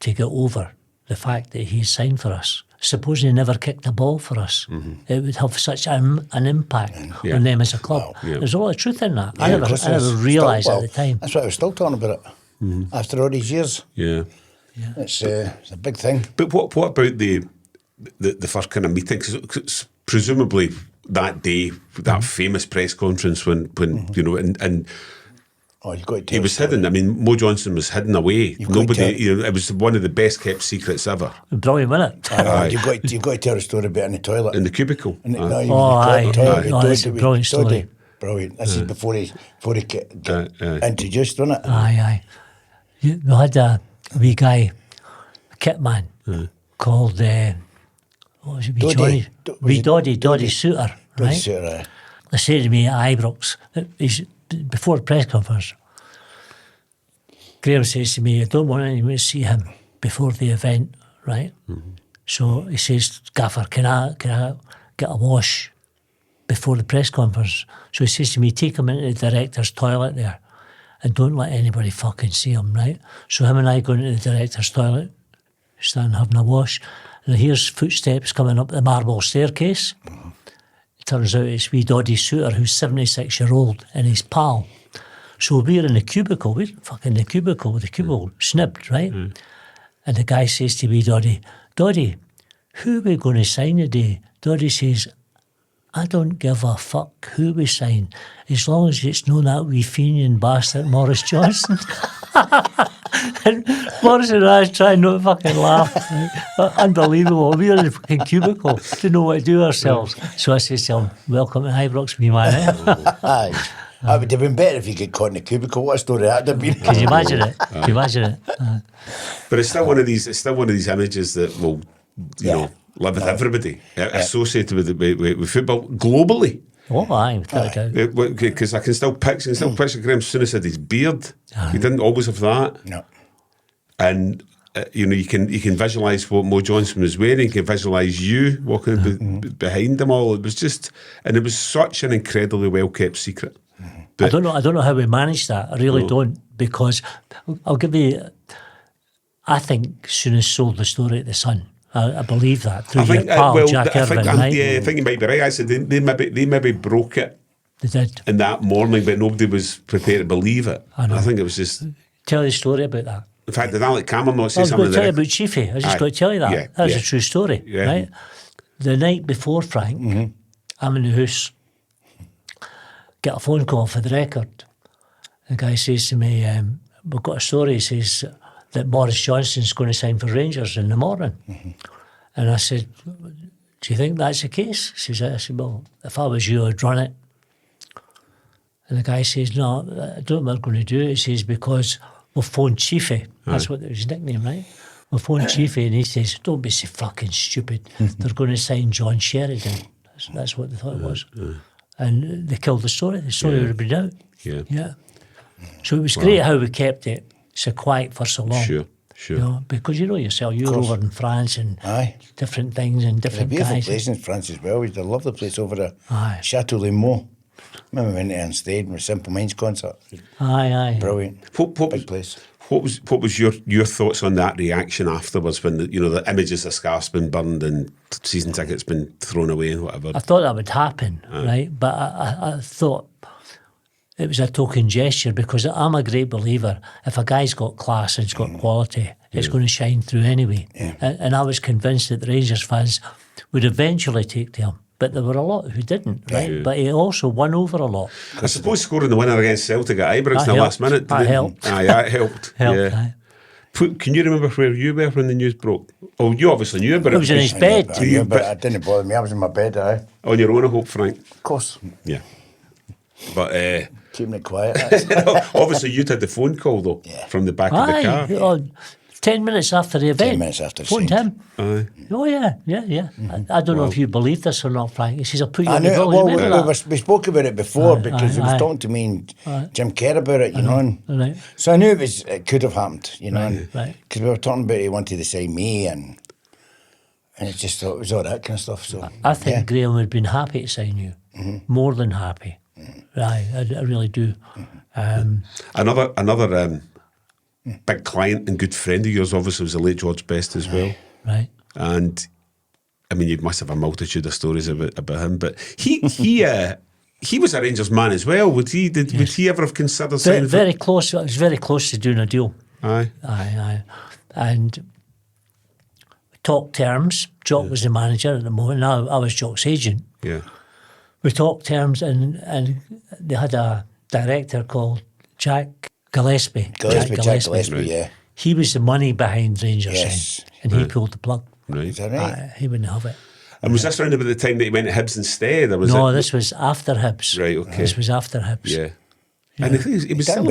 Speaker 3: to get over the fact that he signed for us. Suppose he never kicked a ball for us. It would have such an impact on them as a club. There's a lot of truth in that. I never realised at the time.
Speaker 2: That's why I was still talking about it after all these years. It's a big thing.
Speaker 1: But what about the first kind of meeting? 'Cause presumably that day, that famous press conference when you know, and
Speaker 2: you've got to tell
Speaker 1: he was hidden. I mean, Mo Johnston was hidden away. Nobody, you know, it was one of the best kept secrets ever.
Speaker 3: Brilliant, wasn't it?
Speaker 2: You've got to tell the story about in the toilet.
Speaker 1: In the cubicle.
Speaker 3: That's a brilliant story.
Speaker 2: Brilliant. This is before he got introduced, wasn't it?
Speaker 3: Aye. We had a wee guy, a kit man, called, what was it, Doddy Suter, right?
Speaker 2: Suter,
Speaker 3: They said to me at Ibrox, before the press conference, Graham says to me, I don't want anyone to see him before the event, right? So he says, Gaffer, can I get a wash before the press conference? So he says to me, take him into the director's toilet there and don't let anybody fucking see him, right? So him and I go into the director's toilet, stand having a wash, and I hears footsteps coming up the marble staircase. It turns out it's wee Doddy Suter, who's 76-year-old, and his pal. So we're in the cubicle, the cubicle snibbed, right? And the guy says to me, Doddy, who are we going to sign today? Doddy says, I don't give a fuck who we sign, as long as it's not that wee Fenian bastard Morris Johnston. And Morris and I was trying not to fucking laugh. Right? Unbelievable. We were in the fucking cubicle, didn't know what to do ourselves. So I said to him, welcome to Ibrox, me man.
Speaker 2: It would have been better if you get caught in the cubicle. What a story that would have been.
Speaker 3: Can you imagine it?
Speaker 1: But it's still one of these images that will, you know, live with everybody, associated with football globally.
Speaker 3: Oh, aye, without a doubt.
Speaker 1: Because I can still picture Graham Sunnis had his beard. He didn't always have that.
Speaker 2: No.
Speaker 1: And you know, you can visualise what Mo Johnston was wearing. You can visualise you walking behind them all. It was just, and it was such an incredibly well kept secret.
Speaker 3: I don't know how we managed that. I really don't, because I'll give you. I think Sunnis sold the story at the Sun. I believe that through your pal Jack Irvine, right?
Speaker 1: I think you might be right. I said they maybe broke it.
Speaker 3: They did.
Speaker 1: In that morning, but nobody was prepared to believe it. I think it was just.
Speaker 3: Tell the story about that.
Speaker 1: In fact, did Alec Cameron not say
Speaker 3: I was
Speaker 1: something?
Speaker 3: going to tell you about Chiefy. I just got to tell you that. That was a true story, right? The night before, Frank, I'm in the house, get a phone call for the record. The guy says to me, we've got a story. He says that Morris Johnston's going to sign for Rangers in the morning. And I said, do you think that's the case? He says, I said, well, if I was you, I'd run it. And the guy says, no, I don't know what we're going to do. He says, because we'll phone Chiefy. That's what his nickname, right? We'll phone Chiefy, and he says, don't be so fucking stupid. They're going to sign John Sheridan. That's what they thought it was. And they killed the story. The story would have been out. Yeah. So it was great how we kept it so quiet for so long.
Speaker 1: Sure.
Speaker 3: You know, because you know yourself, you're over in France and different things and different
Speaker 2: guys. It's a beautiful
Speaker 3: guys.
Speaker 2: place in France as well. It's a lovely place over there. Chateau Le Mans. Remember we went there and stayed with Simple Minds concert.
Speaker 3: Aye.
Speaker 2: Brilliant.
Speaker 1: What
Speaker 2: Big place.
Speaker 1: What was your thoughts on that reaction afterwards when the images of scarf's been burned and season tickets been thrown away and whatever?
Speaker 3: I thought that would happen, right? But I thought it was a token gesture, because I'm a great believer. If a guy's got class and he's got quality, it's going to shine through anyway.
Speaker 2: Yeah.
Speaker 3: And I was convinced that the Rangers fans would eventually take to him. But there were a lot who didn't, right? Yeah. But he also won over a lot.
Speaker 1: I suppose scoring the winner against Celtic at Ibrox in the last minute.
Speaker 3: That helped.
Speaker 1: It helped. Yeah. Can you remember where you were when the news broke? Oh, you obviously knew about it.
Speaker 3: I was in his bed.
Speaker 2: But it didn't bother me. I was in my bed,
Speaker 1: On your own, I hope, Frank.
Speaker 2: Of course.
Speaker 1: Yeah. But
Speaker 2: keeping it quiet.
Speaker 1: Obviously, you'd had the phone call, though, from the back of the car.
Speaker 3: 10 minutes after the event.
Speaker 2: 10 minutes after the
Speaker 3: phoned him.
Speaker 1: Aye.
Speaker 3: Oh, yeah. I don't know if you believe this or not, Frank. He says, I'll put you on the bill.
Speaker 2: We spoke about it before because he was talking to me and Jim Kerr about it, you know.
Speaker 3: Right.
Speaker 2: So I knew it could have happened, you know.
Speaker 3: Right.
Speaker 2: Because we were talking about he wanted to sign me and it just thought it was all that kind of stuff. So
Speaker 3: I think Graham would have been happy to sign you. More than happy. Right, I really do.
Speaker 1: Another big client and good friend of yours obviously was the late George Best as well.
Speaker 3: Right.
Speaker 1: And I mean, you must have a multitude of stories about him, but he was a Rangers man as well. Would he ever have considered signing?
Speaker 3: Very close. I was very close to doing a deal.
Speaker 1: Aye.
Speaker 3: And we talked terms. Jock was the manager at the moment. I was Jock's agent.
Speaker 1: Yeah.
Speaker 3: We talked terms, and they had a director called Jack Gillespie.
Speaker 2: Jack Gillespie, yeah.
Speaker 3: He was the money behind Rangers,
Speaker 2: yes.
Speaker 3: And he pulled the plug.
Speaker 1: Right.
Speaker 2: Is that right?
Speaker 3: He wouldn't have it.
Speaker 1: And was this around about the time that he went to Hibs instead? Or
Speaker 3: this was after Hibs.
Speaker 1: Right, okay.
Speaker 3: This was after Hibs.
Speaker 1: Yeah. And the thing is, he
Speaker 2: done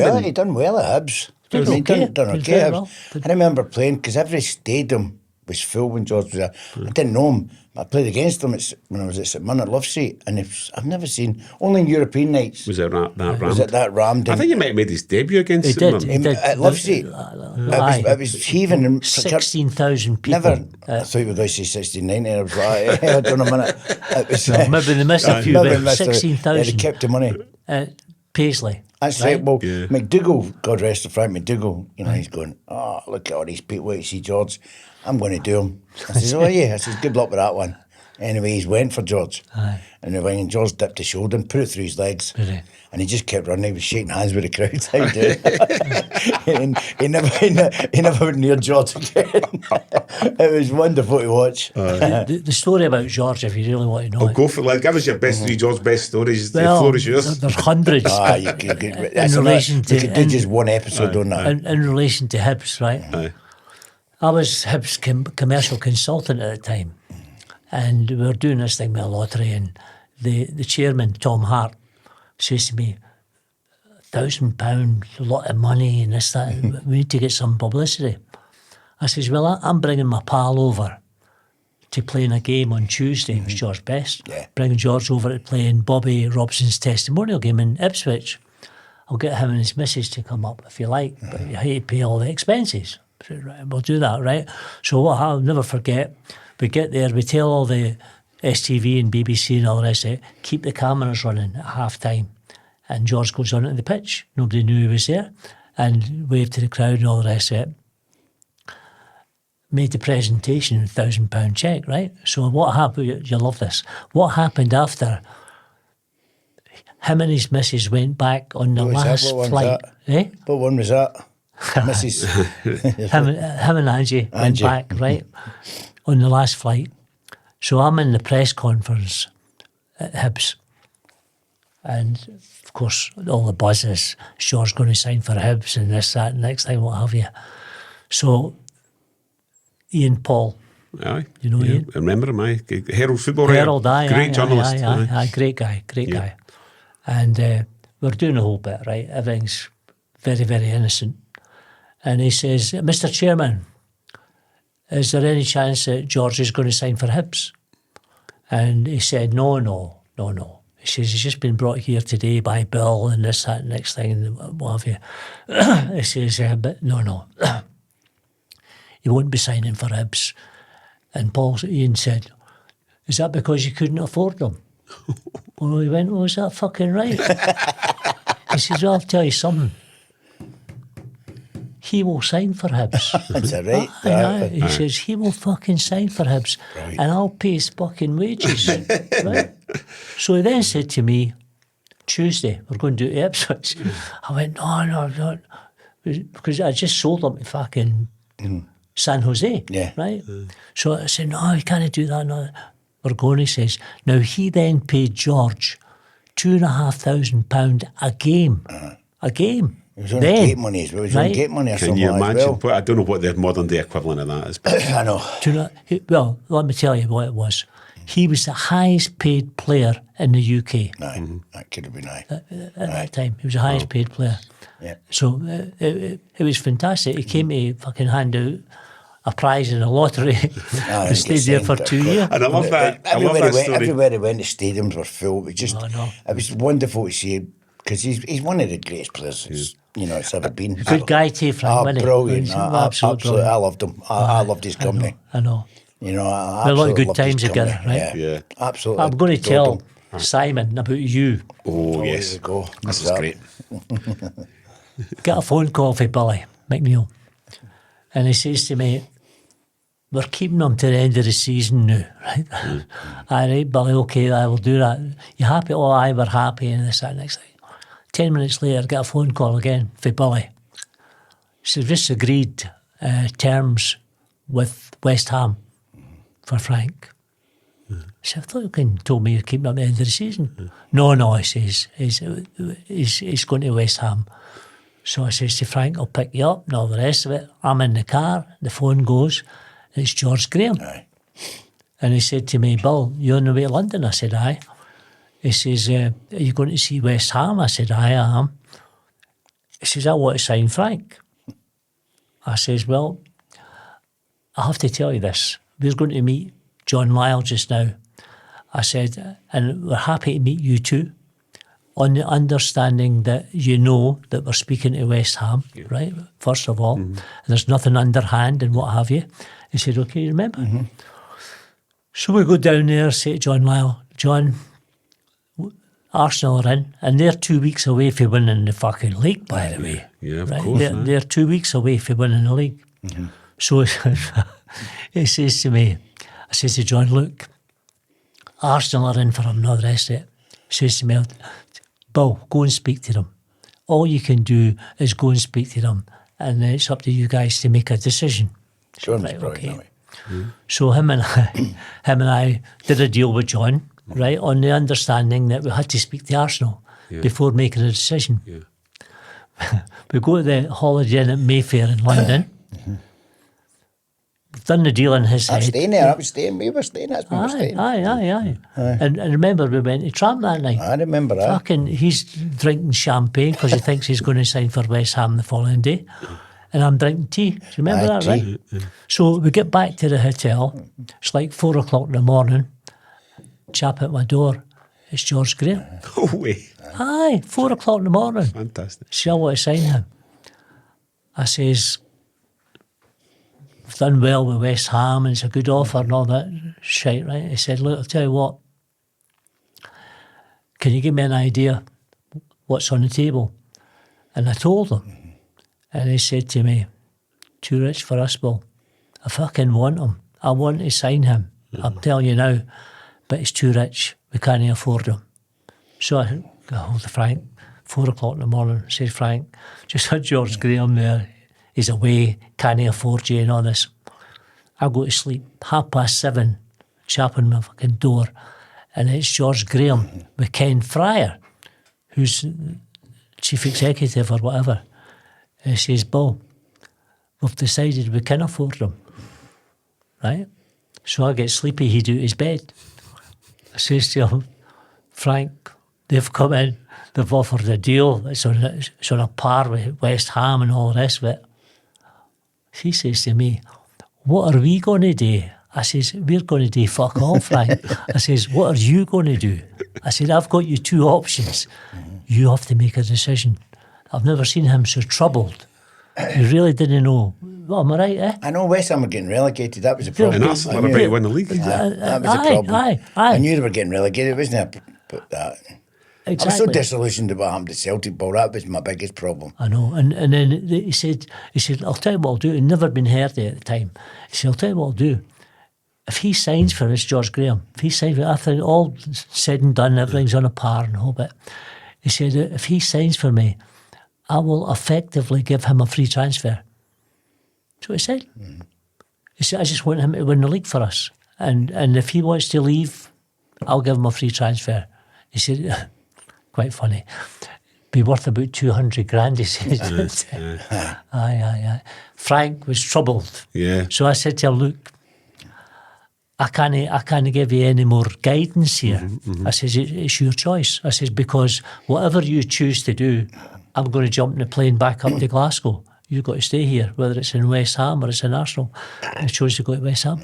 Speaker 2: well at Hibs. He done okay. Well. I remember playing, because every stadium was full when George was there. I didn't know him. I played against him when I was at St Mirren at Love Street, and I've never seen, only in European nights.
Speaker 1: Was it that rammed?
Speaker 2: Was it that rammed?
Speaker 1: I think he might have made his debut against
Speaker 3: St Mirren.
Speaker 2: At Love Street. It was heaving.
Speaker 3: 16,000 people.
Speaker 2: Never. I thought you were going to say 1690. I was like, hold on a minute. It was,
Speaker 3: maybe they missed a few, but 16,000.
Speaker 2: They kept the money.
Speaker 3: Paisley.
Speaker 2: That's right. Well, McDougall, God rest the Frank McDougall, he's going, look at all these people. Wait, see George. I'm going to do him. I says, I says, good luck with that one. Anyway, he's went for George.
Speaker 3: Aye.
Speaker 2: And when George dipped his shoulder and put it through his legs.
Speaker 3: Really?
Speaker 2: And he just kept running. He was shaking hands with the crowd. And he never went near George again. It was wonderful to watch.
Speaker 3: The story about George, if you really want to know
Speaker 1: go for it. Give us your best three George Best stories. The
Speaker 3: well,
Speaker 1: floor is yours.
Speaker 3: There's hundreds.
Speaker 2: You could do just one episode on that.
Speaker 3: In relation to Hibs, right?
Speaker 1: Aye.
Speaker 3: I was Hibs commercial consultant at the time, and we were doing this thing with a lottery, and the chairman, Tom Hart, says to me, £1,000, a lot of money, and this, that, we need to get some publicity. I says, well, I'm bringing my pal over to play in a game on Tuesday. It was George Best.
Speaker 2: Yeah.
Speaker 3: Bringing George over to play in Bobby Robson's testimonial game in Ipswich. I'll get him and his missus to come up if you like, but you hate to pay all the expenses. So, right, we'll do that, right? So what I'll never forget, we get there, we tell all the STV and BBC and all the rest of it, keep the cameras running at half time. And George goes on at the pitch. Nobody knew he was there. And waved to the crowd and all the rest of it. Made the presentation, £1,000 cheque, right? So what happened, you love this, what happened after him and his missus went back on the last flight?
Speaker 2: What one was that? Mrs.
Speaker 3: him and Angie went back, right, on the last flight. So I'm in the press conference at Hibs. And, of course, all the buzz is, George going to sign for Hibs and this, that, and next thing, what have you. So, Ian Paul.
Speaker 1: Aye.
Speaker 3: You know Ian?
Speaker 1: I remember him, aye. Herald football writer.
Speaker 3: Herald, aye.
Speaker 1: Great journalist.
Speaker 3: Aye, great guy. And we're doing the whole bit, right? Everything's very, very innocent. And he says, Mr. Chairman, is there any chance that George is going to sign for Hibs? And he said, no. He says, he's just been brought here today by Bill and this, that, next thing, and what have you. He says, but no. He won't be signing for Hibs. And Ian said, is that because you couldn't afford them? Well, he went, is that fucking right? He says, well, I'll tell you something. He will sign for Hibs.
Speaker 2: That's all right.
Speaker 3: He says, he will fucking sign for Hibs, and I'll pay his fucking wages. Right? So he then said to me, Tuesday, we're going to do Ipswich. I went, no, because I just sold him to fucking San Jose, right? So I said, no, you can't do that. No. We're going, he says. Now, he then paid George £2,500 a game. A game.
Speaker 2: It was on gate money as well. It was on gate money or
Speaker 1: Can
Speaker 2: something
Speaker 1: you imagine?
Speaker 2: as well.
Speaker 1: I don't know what the modern day equivalent of that is. But
Speaker 2: I know.
Speaker 3: Well, let me tell you what it was. He was the highest paid player in the UK.
Speaker 2: Aye, that could have been aye.
Speaker 3: At that time. He was the highest paid player.
Speaker 2: Yeah.
Speaker 3: So it was fantastic. He came to fucking hand out a prize in a lottery. He stayed there for 2 years.
Speaker 1: And I love that. I love that story.
Speaker 2: Everywhere he went, the stadiums were full. It was just, it was wonderful to see, because he's one of the greatest players it's ever been.
Speaker 3: Good guy too, Frank.
Speaker 2: Oh, brilliant.
Speaker 3: Absolutely.
Speaker 2: I loved him. I loved his company.
Speaker 3: I know.
Speaker 2: I
Speaker 3: a lot of good times together, right?
Speaker 2: Yeah, absolutely.
Speaker 3: I'm going to tell Simon about you.
Speaker 1: Oh,
Speaker 2: There
Speaker 1: yes.
Speaker 2: you go.
Speaker 1: This is great.
Speaker 3: Get a phone call from Billy McNeil, and he says to me, we're keeping him to the end of the season now, right? All right, Billy, okay, I will do that. You happy? Oh, aye, we're happy, and this, that, next thing. 10 minutes later, get a phone call again from Billy. He says, just agreed terms with West Ham for Frank. I said, I thought you told me you're keeping him at the end of the season. No, he says, he's going to West Ham. So I says to Frank, I'll pick you up and all the rest of it. I'm in the car, the phone goes, it's George Graham.
Speaker 2: Aye.
Speaker 3: And he said to me, Bill, you're on the way to London? I said, aye. He says, are you going to see West Ham? I said, aye, I am. He says, I want to sign Frank. I says, well, I have to tell you this. We're going to meet John Lyle just now. I said, and we're happy to meet you too, on the understanding that you know that we're speaking to West Ham, right, first of all. And there's nothing underhand and what have you. He said, okay, you remember? So we go down there, say to John Lyle, John, Arsenal are in, and they're 2 weeks away from winning the fucking league, by the way.
Speaker 1: Yeah, of
Speaker 3: right?
Speaker 1: course.
Speaker 3: They're 2 weeks away from winning the league. So he says to me, I says to John, look, Arsenal are in for him and all the rest of it. He says to me, Bill, go and speak to them. All you can do is go and speak to them, and it's up to you guys to make a decision.
Speaker 2: John's
Speaker 3: Right,
Speaker 2: brilliant.
Speaker 3: okay. So him and I did a deal with John, right, on the understanding that we had to speak to Arsenal before making a decision. We go to the Holiday Inn at Mayfair in London. We've done the deal in his
Speaker 2: I'm
Speaker 3: head.
Speaker 2: staying there. I was staying. We were staying. That's where we were staying.
Speaker 3: Aye. And remember, we went to Tramp that night.
Speaker 2: I remember that.
Speaker 3: Fucking, he's drinking champagne because he thinks he's going to sign for West Ham the following day. And I'm drinking tea. Do you remember that,
Speaker 2: tea.
Speaker 3: right? So we get back to the hotel. It's like 4 o'clock in the morning. Chap at my door. It's George Graham.
Speaker 1: No way.
Speaker 3: Aye, 4 o'clock in the morning.
Speaker 1: Fantastic.
Speaker 3: See, I want to sign him. I says, we've done well with West Ham and it's a good offer and all that shite, right? He said, look, I'll tell you what. Can you give me an idea what's on the table? And I told him. And he said to me, too rich for us, Bill. I fucking want him. I want to sign him. I'm telling you now. But he's too rich. We can't afford him. So I got hold of Frank, 4 o'clock in the morning. I said, Frank, just had George Graham there. He's away, can't afford you and all this. I go to sleep, 7:30, chap on my fucking door. And it's George Graham with Ken Fryer, who's chief executive or whatever. And he says, Bill, we've decided we can afford him. Right? So I get sleepy, he'd out his bed. I says to him, Frank, they've come in, they've offered a deal, it's on a par with West Ham and all the rest of it. He says to me, what are we going to do? I says, we're going to do fuck all, Frank. I says, what are you going to do? I said, I've got you 2 options. You have to make a decision. I've never seen him so troubled. He really didn't know. Well, am I right, eh?
Speaker 2: I know West Ham were getting relegated. That was a problem.
Speaker 1: And Arsenal are about to win the league.
Speaker 2: That was a problem.
Speaker 3: Aye.
Speaker 2: I knew they were getting relegated. It wasn't But that...
Speaker 3: Exactly.
Speaker 2: I was so disillusioned about what happened to Celtic, Paul. That was my biggest problem.
Speaker 3: I know. And then he said, I'll tell you what I'll do. He'd never been heard at the time. He said, I'll tell you what I'll do. If he signs for us, George Graham, if he signs for after all said and done, everything's on a par and a whole bit. He said, if he signs for me, I will effectively give him a free transfer. That's what he said. He said, I just want him to win the league for us. And if he wants to leave, I'll give him a free transfer. He said, quite funny, be worth about 200 grand, he said. Aye. Frank was troubled.
Speaker 1: Yeah.
Speaker 3: So I said to him, look, I can't give you any more guidance here. I says, it's your choice. I says, because whatever you choose to do, I'm going to jump in the plane back up to Glasgow. You've got to stay here, whether it's in West Ham or it's in Arsenal. I chose to go to West Ham.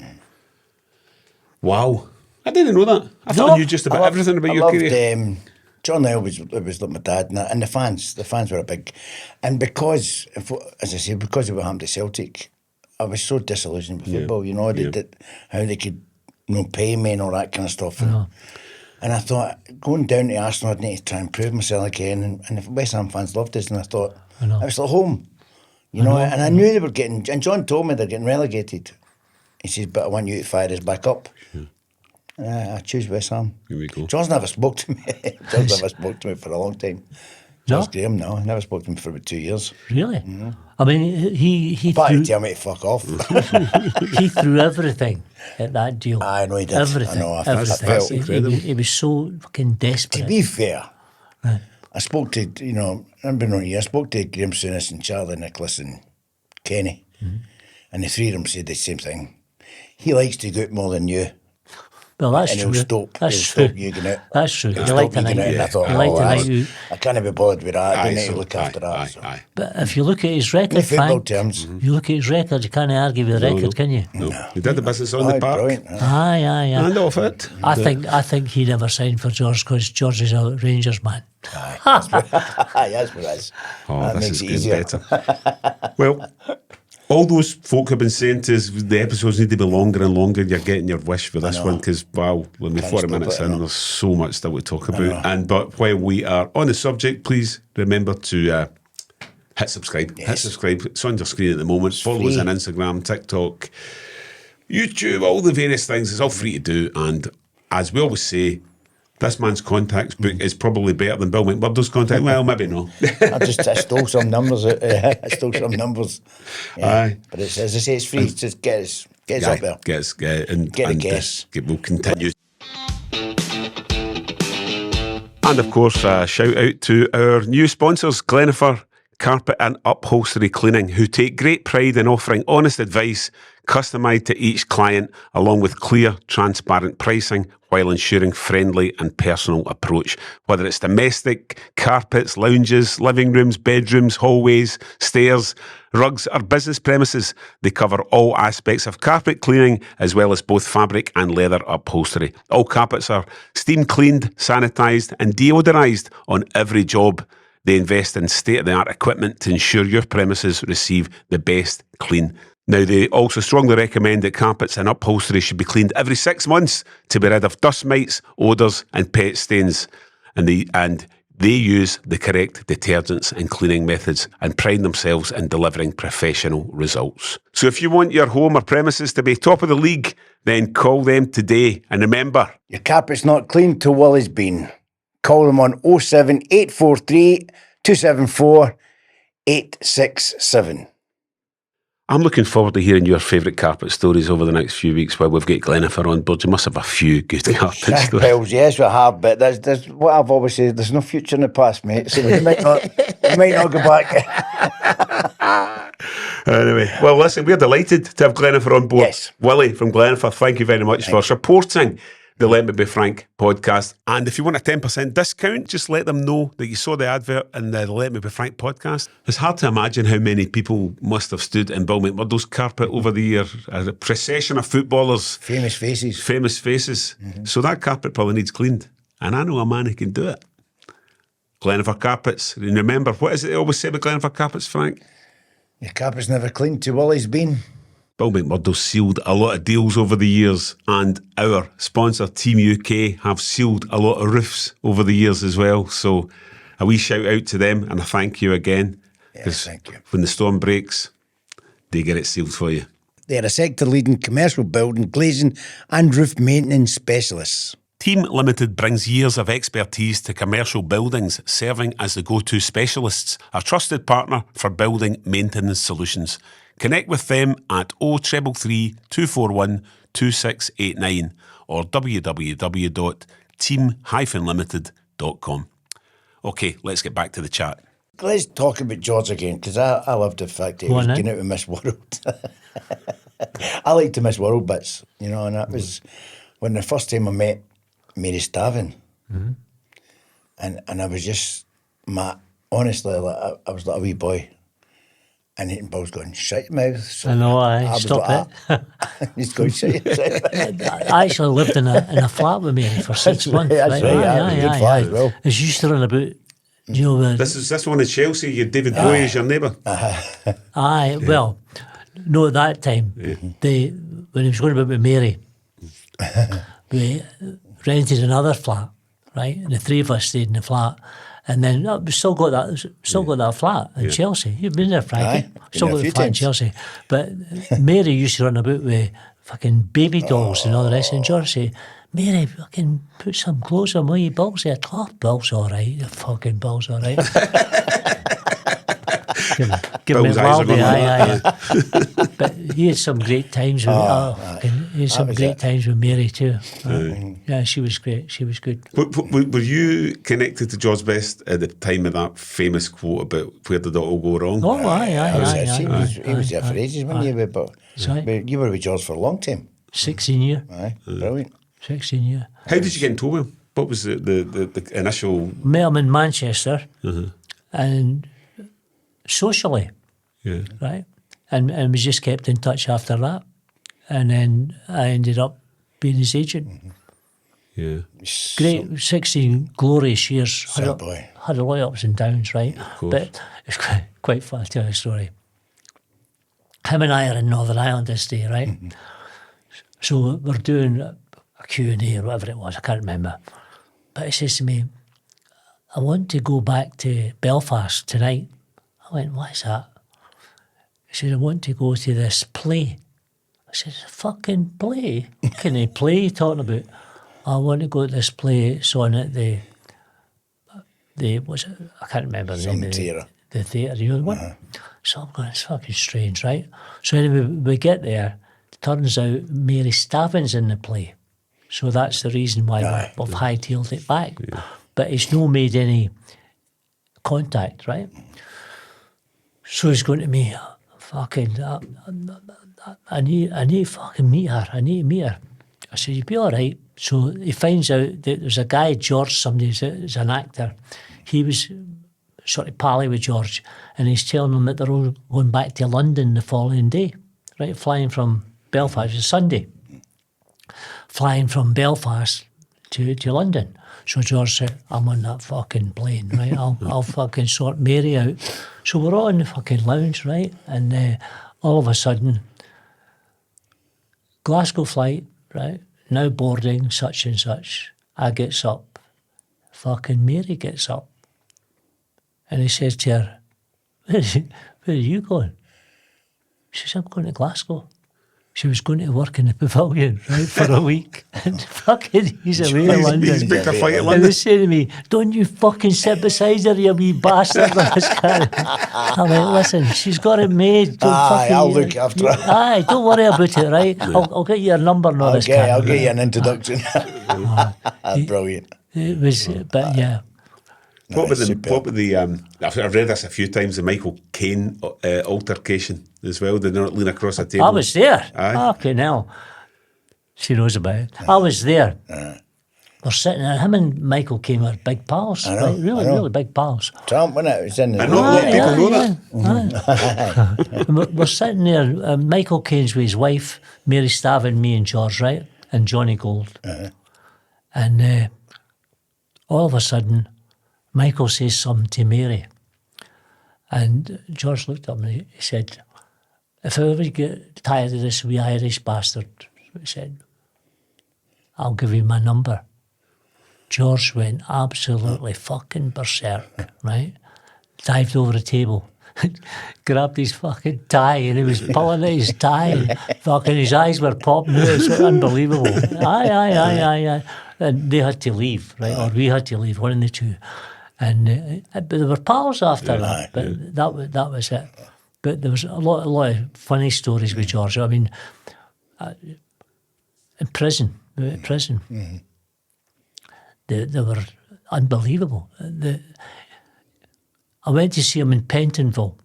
Speaker 1: Wow. I didn't know that. I thought I knew just about everything about your career.
Speaker 2: John Lyle was like my dad, and the fans were a big... And because, as I say, because of what happened to Celtic, I was so disillusioned with football, you know, how they could pay me and all that kind of stuff. And I thought, going down to Arsenal, I'd need to try and prove myself again. And the West Ham fans loved us, and I thought, I was like home, you know. And I knew they were getting... And John told me they're getting relegated. He says, but I want you to fire us back up. I choose West Ham.
Speaker 1: Here we go.
Speaker 2: John's never spoke to me. John's never spoke to me for a long time. George Graham, no. He never spoke to me for about 2 years.
Speaker 3: Really? I mean, he
Speaker 2: But
Speaker 3: threw...
Speaker 2: he'd tell me to fuck off.
Speaker 3: He threw everything at that deal.
Speaker 2: I know he did.
Speaker 3: Everything.
Speaker 2: I know.
Speaker 3: Everything.
Speaker 2: That's
Speaker 1: incredible.
Speaker 3: He was so fucking desperate.
Speaker 2: To be fair, I spoke to, I've been on here, I spoke to Graham Sunnis and Charlie Nicholas and Kenny, and the three of them said the same thing. He likes to go out more than you.
Speaker 3: Well, that's
Speaker 2: and
Speaker 3: true.
Speaker 2: He'll stop you getting out.
Speaker 3: That's true.
Speaker 2: He'll
Speaker 3: You like
Speaker 2: stop
Speaker 3: the
Speaker 2: you
Speaker 3: night.
Speaker 2: getting out. And I thought,
Speaker 3: You like the night out.
Speaker 2: I can't be bothered with that. I don't need to look after that. So.
Speaker 3: But if you look at his record,
Speaker 2: In football
Speaker 3: Frank,
Speaker 2: terms.
Speaker 3: you look at his record, you can't argue with the record, can you?
Speaker 1: No. He did the business on the park.
Speaker 2: Brilliant.
Speaker 3: Aye.
Speaker 1: And off it.
Speaker 3: I think he never signed for George because George is a Rangers man.
Speaker 2: Aye, that's what it is.
Speaker 1: Oh,
Speaker 2: that
Speaker 1: this
Speaker 2: makes
Speaker 1: is
Speaker 2: it
Speaker 1: getting
Speaker 2: easier.
Speaker 1: better. Well, all those folk have been saying to us the episodes need to be longer and longer. You're getting your wish for this one because, wow, when we're 40 minutes in, there's so much still to talk about. But while we are on the subject, please remember to hit subscribe.
Speaker 2: Yes.
Speaker 1: Hit subscribe. It's on your screen at the moment. Follow us on Instagram, TikTok, YouTube, all the various things. It's all free to do. And as we always say, this man's contacts book is probably better than Bill McMurdo's contact. Well, maybe not.
Speaker 2: I stole some numbers. I stole some numbers. Yeah.
Speaker 1: Aye.
Speaker 2: But it's, as I say, it's free. Just get us up there.
Speaker 1: Get
Speaker 2: a guess.
Speaker 1: We'll continue. And of course, shout out to our new sponsors, Glenifer Carpet and Upholstery Cleaning, who take great pride in offering honest advice, customised to each client, along with clear, transparent pricing, while ensuring friendly and personal approach. Whether it's domestic, carpets, lounges, living rooms, bedrooms, hallways, stairs, rugs or business premises, they cover all aspects of carpet cleaning as well as both fabric and leather upholstery. All carpets are steam cleaned, sanitised and deodorised on every job. They invest in state-of-the-art equipment to ensure your premises receive the best clean. Now, they also strongly recommend that carpets and upholstery should be cleaned every 6 months to be rid of dust mites, odours and pet stains. And they use the correct detergents and cleaning methods and pride themselves in delivering professional results. So if you want your home or premises to be top of the league, then call them today. And remember,
Speaker 2: your carpet's not clean till Willie's been. Call them on 07843 274 867.
Speaker 1: I'm looking forward to hearing your favourite carpet stories over the next few weeks while we've got Glenifer on board. You must have a few good carpet stories.
Speaker 2: Well, yes, we have, but there's what I've always said, there's no future in the past, mate, so we might not go back.
Speaker 1: Anyway, well, listen, we're delighted to have Glenifer on board.
Speaker 2: Yes.
Speaker 1: Willie from Glenifer, thank you very much for supporting the Let Me Be Frank podcast. And if you want a 10% discount, just let them know that you saw the advert in the Let Me Be Frank podcast. It's hard to imagine how many people must have stood in Bill McMurdo's carpet over the year. A procession of footballers.
Speaker 2: Famous faces.
Speaker 1: Mm-hmm. So that carpet probably needs cleaned. And I know a man who can do it. Glenifer Carpets. And remember, what is it they always say about Glenifer Carpets, Frank?
Speaker 2: Your carpet's never clean till Willie's been.
Speaker 1: Bill McMurdo sealed a lot of deals over the years, and our sponsor, Team UK, have sealed a lot of roofs over the years as well. So a wee shout out to them, and a thank you again.
Speaker 2: Yes, thank you.
Speaker 1: When the storm breaks, they get it sealed for you.
Speaker 2: They're a sector-leading commercial building, glazing and roof maintenance specialists.
Speaker 1: Team Limited brings years of expertise to commercial buildings, serving as the go-to specialists, a trusted partner for building maintenance solutions. Connect with them at 0333 241 2689 or www.team-limited.com. Okay, let's get back to the chat.
Speaker 2: Let's talk about George again, because I love the fact that he was getting out of Miss World. I like to Miss World bits, you know, and that was when the first time I met Mary Stavin.
Speaker 3: Mm-hmm.
Speaker 2: And I was just, honestly, like, I was like a wee boy. And Bill's going, shut your mouth. So
Speaker 3: I know, stop
Speaker 2: like, it. He's going, shut your mouth.
Speaker 3: I actually lived in a flat with Mary for 6 months.
Speaker 2: That's right, a good flat as well.
Speaker 3: As used to run about, you know...
Speaker 1: This is this one in Chelsea, you David Bowie is your neighbour.
Speaker 3: Aye, well, no, at that time, when he was going about with Mary, we rented another flat, right? And the three of us stayed in the flat. And then we still got that flat in Chelsea. You've been there, Frankie. Still got the flat in Chelsea. But Mary used to run about with fucking baby dolls and all the rest. And George said, Mary, fucking put some clothes on. Will you, Bill's there? Oh, Bill's all right. The fucking Bill's all right. Give me a lobby, aye. But he had some great times with times with Mary too. Yeah, she was great. She was good.
Speaker 1: Were you connected to George Best at the time of that famous quote about where did it all go wrong?
Speaker 3: Oh, aye.
Speaker 2: He was there for ages, wasn't he? But you were with George for a long time.
Speaker 3: 16 years.
Speaker 2: Aye, brilliant.
Speaker 3: 16 years.
Speaker 1: How did you get into him? What was the initial...
Speaker 3: Met him in Manchester and socially, right? And we just kept in touch after that. And then I ended up being his agent.
Speaker 1: Yeah.
Speaker 3: Great, 16 glorious years. Had a lot of ups and downs, right? But it's quite fun to tell a story. Him and I are in Northern Ireland this day, right? So we're doing a Q&A or whatever it was, I can't remember. But he says to me, I want to go back to Belfast tonight. I went, why is that? He said, I want to go to this play. I said, fucking play? What kind of play are you talking about? I want to go to this play. It's on at the what's it? I can't remember the name of the theatre. You know what? So I'm going, it's fucking strange, right? So anyway, we get there. It turns out Mary Stavin's in the play. So that's the reason why we've hightailed it back. Yeah. But it's no made any contact, right? So he's going to me, fucking, I need to fucking meet her. I need to meet her. I said, you'll be all right. So he finds out that there's a guy, George, somebody who's an actor. He was sort of pally with George, and he's telling him that they're all going back to London the following day, right? Flying from Belfast, it's Sunday. Flying from Belfast to London. So George said, I'm on that fucking plane, right? I'll fucking sort Mary out. So we're all in the fucking lounge, right? And all of a sudden, Glasgow flight, right? Now boarding, such and such. I gets up. Fucking Mary gets up. And he says to her, where are you going? She says, I'm going to Glasgow. She was going to work in the pavilion, right, for a week. And fucking, he's away in London.
Speaker 1: He's picked a fight in London.
Speaker 3: And they say to me, don't you fucking sit beside her, you wee bastard. I'm like, listen, she's got it made.
Speaker 2: I'll look after her.
Speaker 3: Aye, don't worry about it, right? I'll get you a number and all this.
Speaker 2: I'll get you an introduction. Brilliant.
Speaker 3: It was, but yeah.
Speaker 1: What were the I've read this a few times, the Michael Caine altercation as well. Did they not lean across a table?
Speaker 3: I was there.
Speaker 1: Aye.
Speaker 3: Okay, now she knows about it. I was there. We're sitting there. Him and Michael Caine were big pals. Right? Really big pals.
Speaker 2: Trump, wasn't it? It was in the...
Speaker 1: I know, a lot of people know that.
Speaker 3: We're sitting there. Michael Caine's with his wife, Mary Stavin, me and George, right? And Johnny Gold. And all of a sudden, Michael says something to Mary. And George looked up and he said, if I ever get tired of this wee Irish bastard, he said, I'll give you my number. George went absolutely fucking berserk, right? Dived over the table, grabbed his fucking tie, and he was pulling at his tie. Fucking his eyes were popping out. It's unbelievable. Aye. And they had to leave, right? Or we had to leave, one of the two. And but they were pals after that. But that was it. But there was a lot of funny stories with George. I mean, in prison, they were unbelievable. I went to see him in Pentonville,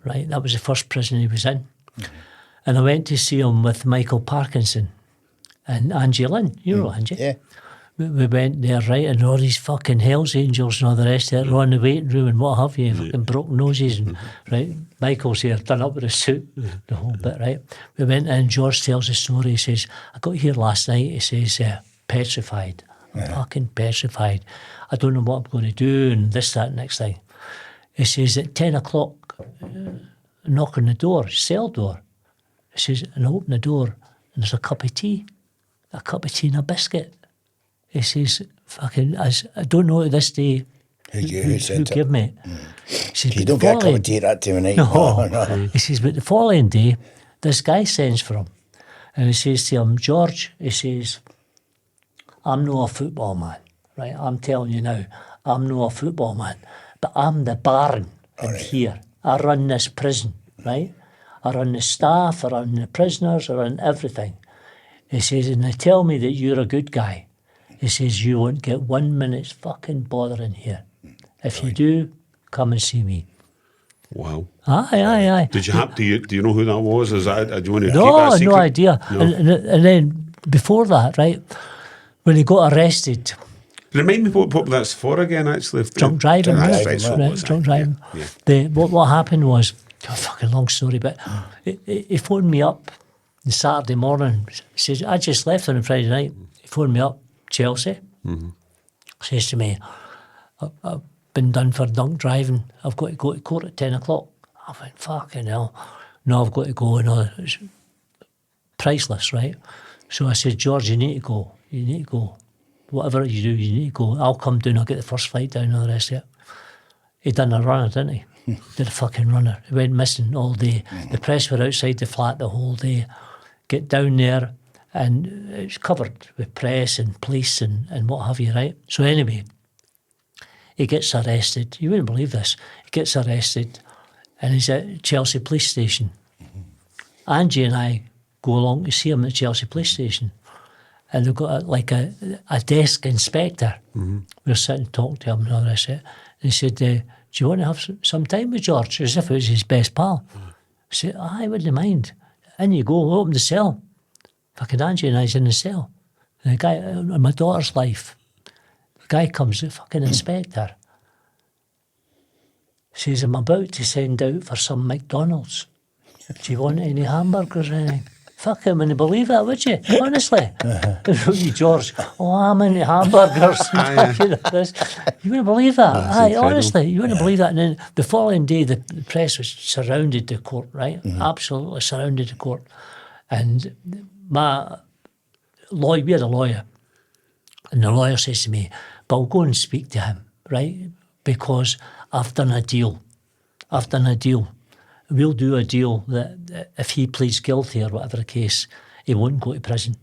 Speaker 3: right? That was the first prison he was in. And I went to see him with Michael Parkinson and Angie Lynn. You know Angie?
Speaker 2: Yeah.
Speaker 3: We went there, right, and all these fucking Hells Angels and all the rest of it were on the waiting room and what have you, fucking broken noses and, right, Michael's here, done up with a suit, the whole bit, right. We went in, George tells the story, he says, I got here last night, he says, petrified, I'm fucking petrified, I don't know what I'm going to do, and this, that, next thing. He says, at 10 o'clock, knock on the door, cell door. He says, and I open the door, and there's a cup of tea and a biscuit. He says, fucking, I don't know to this day who gave me it. He says,
Speaker 2: You don't get a cup of tea at that time of night.
Speaker 3: No. He says, but the following day, this guy sends for him. And he says to him, George, he says, I'm not a football man, right? I'm telling you now, I'm not a football man, but I'm the baron in here. I run this prison, right? I run the staff, I run the prisoners, I run everything. He says, and they tell me that you're a good guy. He says, you won't get 1 minute's fucking bother in here. If you do, come and see me.
Speaker 1: Wow.
Speaker 3: Aye.
Speaker 1: Did you have? Do you know who that was? Is that? Do you want to keep that
Speaker 3: No,
Speaker 1: secret?
Speaker 3: no idea.
Speaker 1: No.
Speaker 3: And then before that, right, when he got arrested,
Speaker 1: Remind me what that's for again. Actually,
Speaker 3: drunk driving,
Speaker 1: That's
Speaker 3: right?
Speaker 1: right, so it was,
Speaker 3: Drunk driving.
Speaker 1: Yeah.
Speaker 3: What happened was, a fucking long story, but he phoned me up on Saturday morning. He says, I just left on a Friday night. He phoned me up, Chelsea. Says to me, I've been done for drunk driving. I've got to go to court at 10 o'clock. I went, fucking hell. No, I've got to go. And all. It's priceless, right? So I said, George, you need to go. You need to go. Whatever you do, you need to go. I'll come down, I'll get the first flight down and all the rest of it. He done a runner, didn't he? Did a fucking runner. He went missing all day. The press were outside the flat the whole day. Get down there, and it's covered with press and police and what have you, right? So anyway, he gets arrested. You wouldn't believe this. He gets arrested, and he's at Chelsea Police Station. Angie and I go along to see him at Chelsea Police Station. And they've got a desk inspector. We're sitting talking to him and all the rest of it. And he said, do you want to have some time with George? As if it was his best pal. I said, I wouldn't mind. In you go, open the cell. Fucking Angie and I's in the cell. And the guy, on my daughter's life, the guy comes, the fucking inspector, says, I'm about to send out for some McDonald's. Do you want any hamburgers or anything? Fuck, I wouldn't believe that, would you? Honestly. George, I'm into hamburgers. You wouldn't believe that. Honestly, you wouldn't believe that. And then the following day, the press was surrounded the court, right? Absolutely surrounded the court. And my lawyer, we had a lawyer, and the lawyer says to me, but I'll go and speak to him, right? Because I've done a deal. We'll do a deal that if he pleads guilty or whatever the case, he won't go to prison.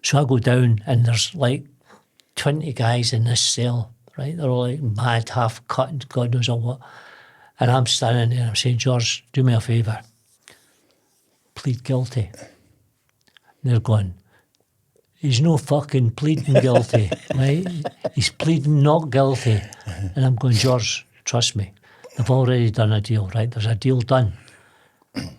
Speaker 3: So I go down and there's like 20 guys in this cell, right? They're all like mad, half cut, and God knows all what. And I'm standing there and I'm saying, George, do me a favour. Plead guilty. And they're going, he's no fucking pleading guilty, right? He's pleading not guilty. And I'm going, George, trust me. I've already done a deal, right? There's a deal done.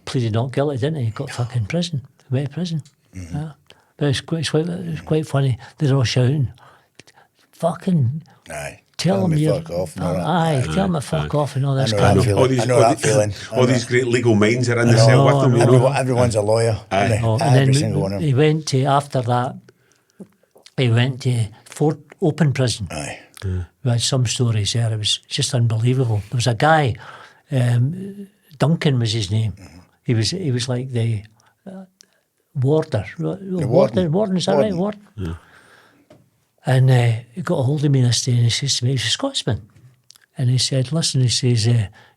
Speaker 3: Pleaded not guilty, didn't he? He got fucking prison. He went to prison. Yeah. But it's quite funny. They're all shouting, fucking tell him you're...
Speaker 2: fuck off.
Speaker 3: Tell him to fuck off and all this
Speaker 2: I
Speaker 3: kind
Speaker 2: know
Speaker 3: of...
Speaker 2: that feeling. I know that feeling.
Speaker 1: All these great legal minds are in the cell with them. You know?
Speaker 2: Everyone's a lawyer.
Speaker 3: And
Speaker 2: Every single one of them.
Speaker 3: he went to, after that, he went to Fort Open Prison.
Speaker 2: Aye.
Speaker 3: We had some stories there. It was just unbelievable. There was a guy, Duncan was his name. He was like the warder. Warden, is that right? Warden.
Speaker 1: Yeah.
Speaker 3: And he got a hold of me this day and he says to me, he's a Scotsman. And he said, listen, he says,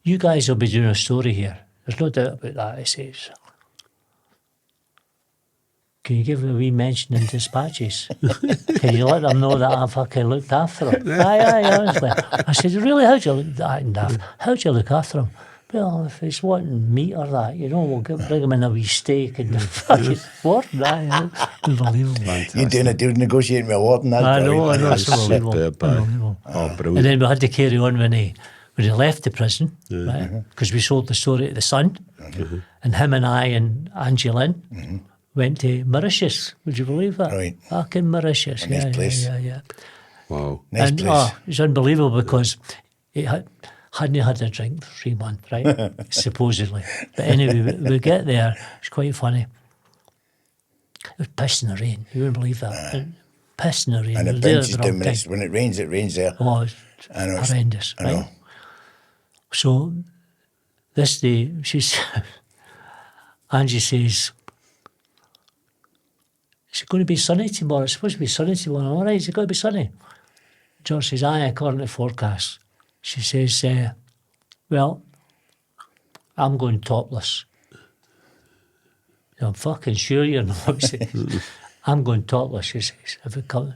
Speaker 3: you guys will be doing a story here. There's no doubt about that, he says. Can you give them a wee mention in dispatches? Can you let them know that I fucking looked after them? Aye, honestly. I said, really, how'd you look how'd you look after them? Well, if he's wanting meat or that, we'll bring him in a wee steak and the fucking warden. Unbelievable.
Speaker 1: Fantastic.
Speaker 2: You're doing a deal negotiating with a warden. That's
Speaker 3: I know,
Speaker 2: brilliant.
Speaker 3: it's unbelievable.
Speaker 1: Oh,
Speaker 3: And
Speaker 1: brilliant.
Speaker 3: then we had to carry on when he left the prison, right? Because we sold the story to the Sun, and him and I and Angie Lynn went to Mauritius. Would you believe that?
Speaker 2: Right.
Speaker 3: Fucking Mauritius.
Speaker 2: Nice place.
Speaker 3: Yeah.
Speaker 1: Wow.
Speaker 2: Nice
Speaker 3: And
Speaker 2: place.
Speaker 3: it's unbelievable because he hadn't had a drink for 3 months, right? Supposedly. But anyway, we get there. It's quite funny. It was pissing the rain. You wouldn't believe that. Pissing the rain.
Speaker 2: And
Speaker 3: We
Speaker 2: the
Speaker 3: were there
Speaker 2: bench
Speaker 3: at
Speaker 2: is
Speaker 3: the
Speaker 2: down
Speaker 3: wrong time.
Speaker 2: when it rains there.
Speaker 3: Oh, it's
Speaker 2: I know, it's-
Speaker 3: horrendous,
Speaker 2: I know.
Speaker 3: right? So this day, Angie says, is it going to be sunny tomorrow? It's supposed to be sunny tomorrow. All right, is it going to be sunny? George says, aye, according to forecast. She says, well, I'm going topless. I'm fucking sure you're not. She says, I'm going topless, she says. If it comes,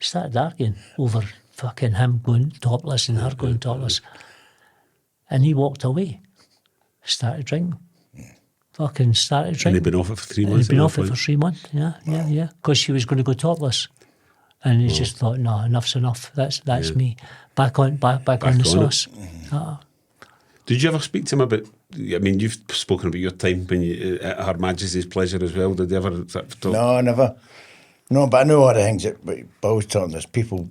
Speaker 3: it started arguing over fucking him going topless and her going topless. And he walked away, started drinking. Fucking started
Speaker 1: And
Speaker 3: drinking.
Speaker 1: he'd been off it for 3
Speaker 3: And
Speaker 1: months.
Speaker 3: he'd been
Speaker 1: at
Speaker 3: off
Speaker 1: that
Speaker 3: it for
Speaker 1: point.
Speaker 3: 3 months, yeah. Because she was going to go topless. And he just thought, no, enough's enough. That's me. Back on the
Speaker 1: on it.
Speaker 3: sauce.
Speaker 1: Did you ever speak to him about? I mean, you've spoken about your time when you at Her Majesty's pleasure as well. Did you ever talk?
Speaker 2: No, never. No, but I know all the things that Bill's talking. There's people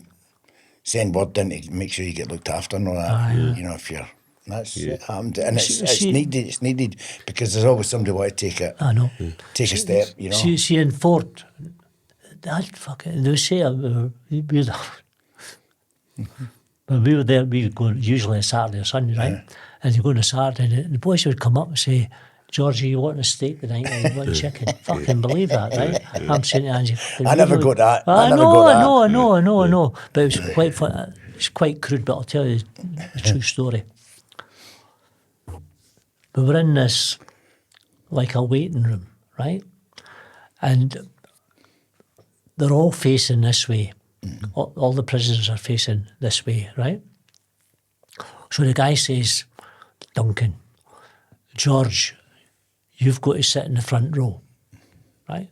Speaker 2: send word in to make sure you get looked after and all that. If you're that's it happened, and it's needed. It's needed because there's always somebody want to take it.
Speaker 3: I know.
Speaker 2: Take a step.
Speaker 3: See in Fort, that fucking, they say when we were there, we would go usually a Saturday or Sunday, right? And you go on a Saturday, and the boys would come up and say, Georgie, you want a steak tonight or you want chicken? Fucking believe that, right? I'm saying to Angie,
Speaker 2: I never got that.
Speaker 3: I know. But it was quite fun. It's quite crude, but I'll tell you the true story. We were in this, like a waiting room, right? And they're all facing this way. All the prisoners are facing this way, right? So the guy says, Duncan, George, you've got to sit in the front row, right?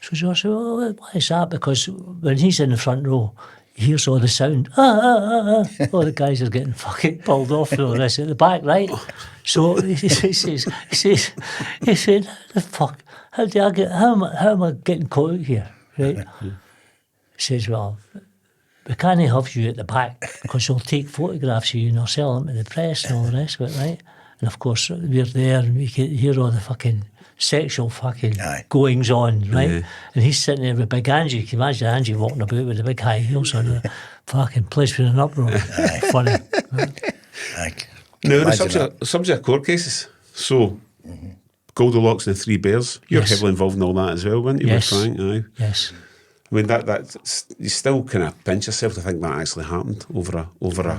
Speaker 3: So George said, well, why is that? Because when he's in the front row, he hears all the sound. All the guys are getting fucking pulled off and all this at the back, right? So he says, the fuck, how am I getting caught out here, right? He says, well, we can't have you at the back because they'll take photographs of you and they'll sell them to the press and all the rest of it, right? And of course, we're there and we can hear all the fucking sexual fucking goings on, right?
Speaker 1: Yeah.
Speaker 3: And he's sitting there with big Angie. You can imagine Angie walking about with the big high heels on the fucking place with an uproar. Funny.
Speaker 1: Now, the subject of court cases. So, Goldilocks and the Three Bears. You're
Speaker 3: Yes.
Speaker 1: heavily involved in all that as well, weren't you,
Speaker 3: Yes.
Speaker 1: with Frank? Aye.
Speaker 3: Yes.
Speaker 1: I mean, that you still kind of pinch yourself to think that actually happened over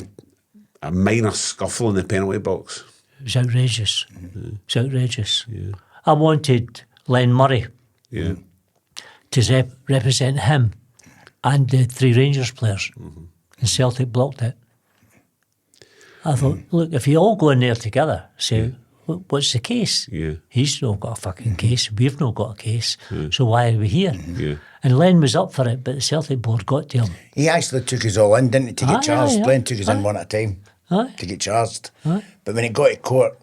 Speaker 1: a minor scuffle in the penalty box.
Speaker 3: It was outrageous. It was outrageous. I wanted Len Murray
Speaker 1: Yeah.
Speaker 3: to represent him and the three Rangers players. And Celtic blocked it. I thought, look, if you all go in there together, say, what's the case?
Speaker 1: Yeah.
Speaker 3: He's not got a fucking case. We've not got a case. So why are we here?
Speaker 1: Yeah.
Speaker 3: And Len was up for it, but the Celtic board got to him.
Speaker 2: He actually took us all in, didn't he, to get charged?
Speaker 3: Aye.
Speaker 2: Len took us in one at a time to get charged. But when it got to court,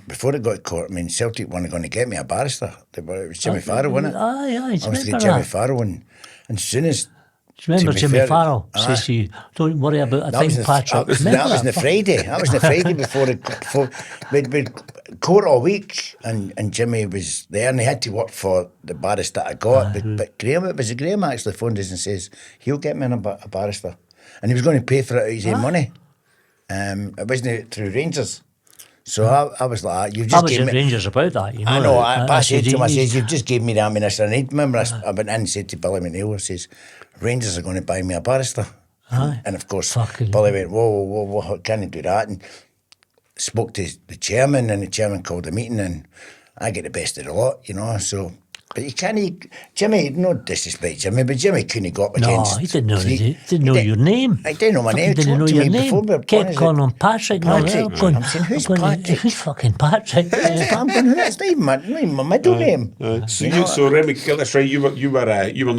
Speaker 2: before it got to court, I mean, Celtic weren't going to get me a barrister. It was Jimmy Farrow, wasn't it?
Speaker 3: Aye.
Speaker 2: I was to
Speaker 3: Remember
Speaker 2: get Jimmy
Speaker 3: that?
Speaker 2: Farrow, and as soon as
Speaker 3: Do you remember Jimmy Farrell
Speaker 2: Aye.
Speaker 3: says to you, don't worry about a
Speaker 2: That
Speaker 3: thing,
Speaker 2: was the-
Speaker 3: Patrick.
Speaker 2: That was
Speaker 3: Remember
Speaker 2: the
Speaker 3: that?
Speaker 2: Friday. That was the Friday before we'd court all week, and Jimmy was there, and he had to work for the barrister I got. But Graham actually phoned us and says he'll get me a barrister, and he was going to pay for it out of his own money. It wasn't through Rangers, So I was like, you've
Speaker 3: I
Speaker 2: just
Speaker 3: was
Speaker 2: gave
Speaker 3: at
Speaker 2: me...
Speaker 3: Rangers about that, you know.
Speaker 2: I know, but I said to him, I
Speaker 3: he-
Speaker 2: says, you've just gave me the ammunition I need. Remember, I went in and said to Billy McNeil, I says, Rangers are going to buy me a barrister.
Speaker 3: Aye.
Speaker 2: And of course,
Speaker 3: Fucking-
Speaker 2: Billy went, whoa, can't do that. And spoke to the chairman, and the chairman called a meeting, and I get the best of the lot, you know, so... But you can't... Jimmy, no disrespect, Jimmy, but Jimmy couldn't go up
Speaker 3: No,
Speaker 2: against...
Speaker 3: he didn't know your name.
Speaker 2: I didn't know my name.
Speaker 3: He didn't know
Speaker 2: Talked to
Speaker 3: your
Speaker 2: me
Speaker 3: name.
Speaker 2: before we were
Speaker 3: Kept
Speaker 2: born,
Speaker 3: calling him Patrick. and all that.
Speaker 2: Patrick.
Speaker 3: I'm going,
Speaker 2: I'm saying, who's
Speaker 3: I'm going,
Speaker 2: Patrick?
Speaker 3: Who's fucking Patrick?
Speaker 2: I'm going, that's not even my middle name.
Speaker 1: So Remy, get this right, you were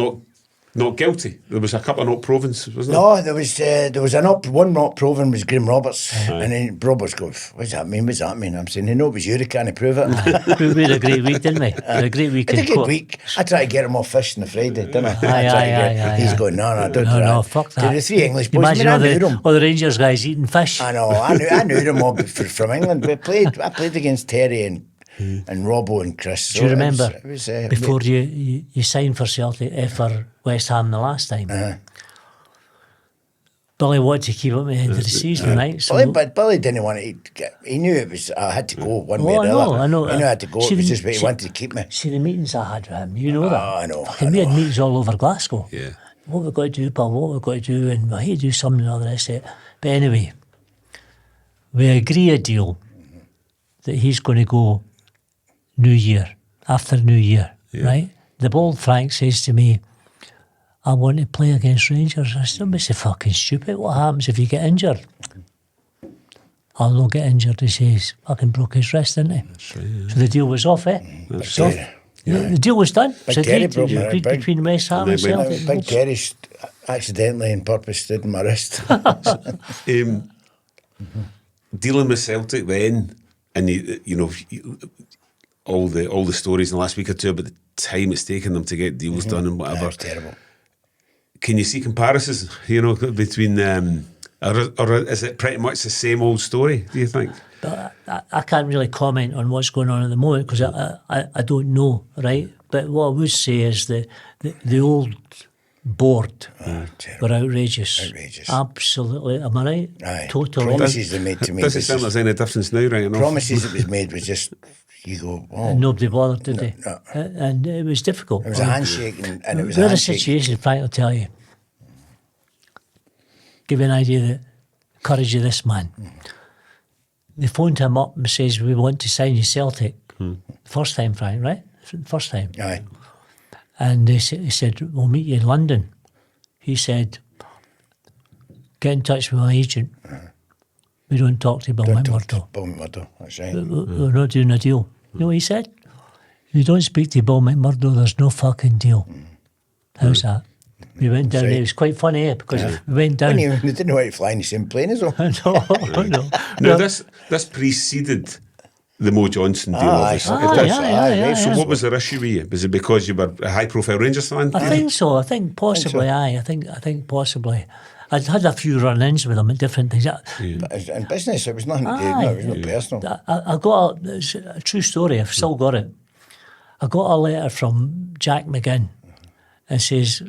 Speaker 1: not guilty. There was a couple of not provens, wasn't there?
Speaker 2: No, there was one not proven was Graham Roberts, and then Roberts goes, "What's that mean? What's that mean?" I'm saying, "No, it was you that can't prove it."
Speaker 3: We had a great week, didn't we? We had a great week.
Speaker 2: It's a
Speaker 3: in
Speaker 2: good
Speaker 3: court.
Speaker 2: week. I try to get him off fish on the Friday, didn't I?
Speaker 3: Aye,
Speaker 2: He's
Speaker 3: aye.
Speaker 2: going, no, don't do
Speaker 3: No,
Speaker 2: that.
Speaker 3: fuck
Speaker 2: To
Speaker 3: that.
Speaker 2: the three English boys,
Speaker 3: Imagine
Speaker 2: I knew them.
Speaker 3: all the Rangers guys eating fish.
Speaker 2: I know, I knew them all from England. I played against Terry and Robbo and Chris.
Speaker 3: Do you remember
Speaker 2: it was,
Speaker 3: before you signed for Celtic, for West Ham the last time? Billy wanted to keep up at the end of the season, right? So,
Speaker 2: But Billy didn't want to get... He knew it was... I had to go one way or the other.
Speaker 3: I know.
Speaker 2: He knew I had to go.
Speaker 3: See,
Speaker 2: It was just he wanted to keep me.
Speaker 3: See the meetings I had with him, you know that.
Speaker 2: I know.
Speaker 3: We had meetings all over Glasgow.
Speaker 1: Yeah.
Speaker 3: What we've got to do, Paul, what we've got to do, and we had to do something and all the rest of it. But anyway, we agree a deal that he's going to go after New Year, right? The bold Frank says to me, I want to play against Rangers. I said, don't be so fucking stupid. What happens if you get injured? I'll not get injured, he says. Fucking broke his wrist, didn't he?
Speaker 1: That's right, yeah.
Speaker 3: So the deal was off, eh?
Speaker 2: That's
Speaker 3: So,
Speaker 2: right.
Speaker 3: the deal was done.
Speaker 2: Big
Speaker 3: It's
Speaker 2: Terry
Speaker 3: agreed,
Speaker 2: broke my
Speaker 3: agreed
Speaker 2: big-
Speaker 3: between West Ham and
Speaker 1: they went-
Speaker 3: Celtic.
Speaker 2: Big Terry accidentally and purpose stood in my wrist.
Speaker 1: Dealing with Celtic then, and all the stories in the last week or two about the time it's taken them to get deals done and whatever.
Speaker 2: That's terrible.
Speaker 1: Can you see comparisons, between or is it pretty much the same old story, do you think?
Speaker 3: But I can't really comment on what's going on at the moment because I don't know, right? But what I would say is the old board were outrageous.
Speaker 2: Outrageous.
Speaker 3: Absolutely. Am I right?
Speaker 2: Aye.
Speaker 3: Totally.
Speaker 2: Promises they made to me.
Speaker 1: Doesn't
Speaker 2: was
Speaker 1: sound
Speaker 2: just-
Speaker 1: there's any difference now, right enough.
Speaker 2: promises that was made was just, you go, oh.
Speaker 3: And nobody bothered, did they?
Speaker 2: no.
Speaker 3: And it was difficult.
Speaker 2: It was a handshake, and it was a
Speaker 3: We're in a
Speaker 2: handshake.
Speaker 3: situation, Frank will tell you. Give you an idea of the courage of this man. They phoned him up and says, we want to sign you Celtic. First time, Frank, right? First time.
Speaker 2: Aye.
Speaker 3: And he said, we'll meet you in London. He said, get in touch with my agent. We don't talk to Bill McMurdo.
Speaker 2: Bill McMurdo, that's right.
Speaker 3: We're not doing a deal. You know what he said? If you don't speak to Bill McMurdo, there's no fucking deal. How's that? We went down there. It was quite funny, eh? Because we went down.
Speaker 2: They didn't know how to fly in the same plane as well.
Speaker 3: No.
Speaker 1: Now this preceded the Mo Johnston deal, obviously.
Speaker 2: Aye,
Speaker 1: It does.
Speaker 3: aye,
Speaker 1: So
Speaker 3: aye.
Speaker 1: what was the issue with you? Was it because you were a high-profile Rangers fan?
Speaker 3: I think so. I think possibly. Aye. I think possibly. I'd had a few run-ins with him at different things.
Speaker 2: But in business, it was nothing to do. No, it was not personal.
Speaker 3: I got it's a true story. I've still got it. I got a letter from Jack McGinn. It says,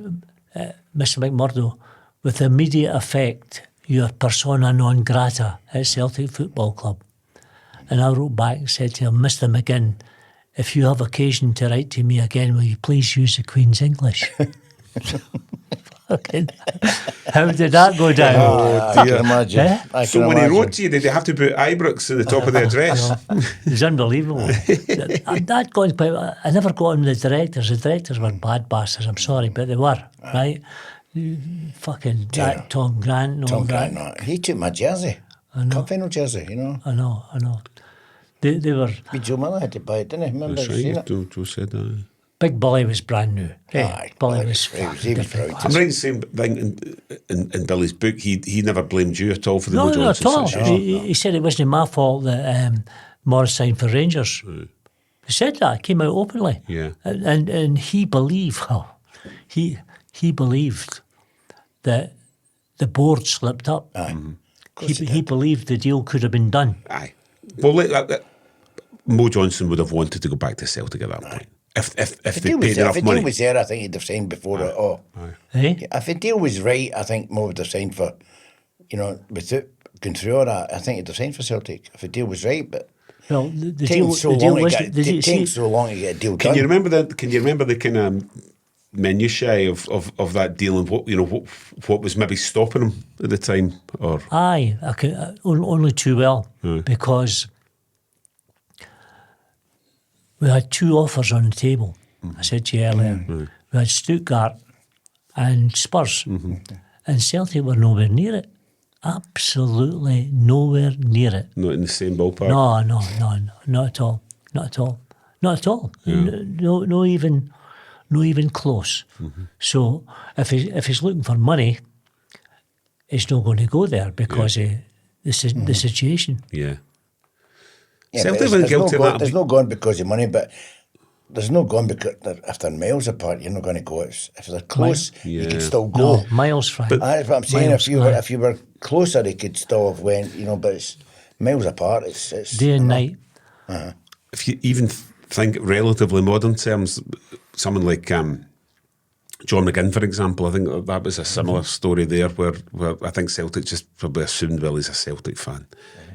Speaker 3: Mr. McMurdo, with immediate effect, you are persona non grata at Celtic Football Club. And I wrote back and said to him, Mr. McGinn, if you have occasion to write to me again, will you please use the Queen's English? Fucking, how did that go down?
Speaker 2: I can imagine.
Speaker 3: Eh?
Speaker 2: I
Speaker 1: So
Speaker 2: can
Speaker 1: when he
Speaker 2: imagine.
Speaker 1: wrote to you, did they have to put Ibrox at the top of the address?
Speaker 3: It was unbelievable. That got quite, I never got on the directors. The directors were bad bastards, I'm sorry, but they were, right? Fucking that Tom Grant and all
Speaker 2: Tom
Speaker 3: that.
Speaker 2: Grant, no. He took my jersey. Cup final jersey, you know.
Speaker 3: I know. They were,
Speaker 2: Joe Miller had to buy it, didn't he? Remember
Speaker 1: That's
Speaker 2: seeing
Speaker 1: right,
Speaker 2: it?
Speaker 1: Joe said that.
Speaker 3: Big Billy was brand new.
Speaker 2: Aye,
Speaker 3: Billy was
Speaker 2: he was
Speaker 3: fucking
Speaker 2: proud.
Speaker 3: different.
Speaker 1: I'm right in the same thing in Billy's book. He never blamed you at all for the
Speaker 3: No,
Speaker 1: Mo
Speaker 3: not
Speaker 1: Johnston
Speaker 3: at all.
Speaker 1: situation.
Speaker 3: He said it wasn't my fault that Morris signed for Rangers. He said that, came out openly.
Speaker 1: Yeah.
Speaker 3: And he believed, he believed that the board slipped up.
Speaker 2: Aye.
Speaker 3: He believed the deal could have been done.
Speaker 1: Aye. Well, Mo Johnston would have wanted to go back to Celtic at that point. If
Speaker 2: If
Speaker 1: they
Speaker 2: the deal was
Speaker 1: paid
Speaker 2: there,
Speaker 1: enough
Speaker 2: if the deal
Speaker 1: money.
Speaker 2: was there, I think he'd have signed before it. Oh,
Speaker 3: Eh?
Speaker 2: if the deal was right, I think Mo would have signed for, without gone through all that, I think he'd have signed for Celtic if the deal was right. But
Speaker 3: Well, the
Speaker 2: taking
Speaker 3: deal,
Speaker 2: so
Speaker 3: the deal
Speaker 2: long to
Speaker 3: was...
Speaker 2: get it takes so long to get a deal
Speaker 1: Can
Speaker 2: done.
Speaker 1: you remember the kind of minutiae of that deal and what was maybe stopping him at the time? Or
Speaker 3: Aye, I could, only too well, because we had 2 offers on the table. I said to you earlier, we had Stuttgart and Spurs, and Celtic were nowhere near it. Absolutely nowhere near it.
Speaker 1: not in the same ballpark?
Speaker 3: No, not at all, not at all, not at all. No, even close. So if he's looking for money, he's not going to go there because of the situation.
Speaker 1: Yeah.
Speaker 2: Yeah,
Speaker 1: Celtic
Speaker 2: but
Speaker 1: been
Speaker 2: there's
Speaker 1: guilty of that.
Speaker 2: there's no going because of money, but there's no going because if they're miles apart, you're not going to go. If they're close, you could still go.
Speaker 3: No, miles, Frank.
Speaker 2: That's what I'm saying.
Speaker 3: Miles,
Speaker 2: If you were closer, they could still have went. But it's miles apart. It's
Speaker 3: day and night.
Speaker 1: If you even think relatively modern terms, someone like John McGinn, for example, I think that was a similar story there where I think Celtic just probably assumed, well, he's a Celtic fan.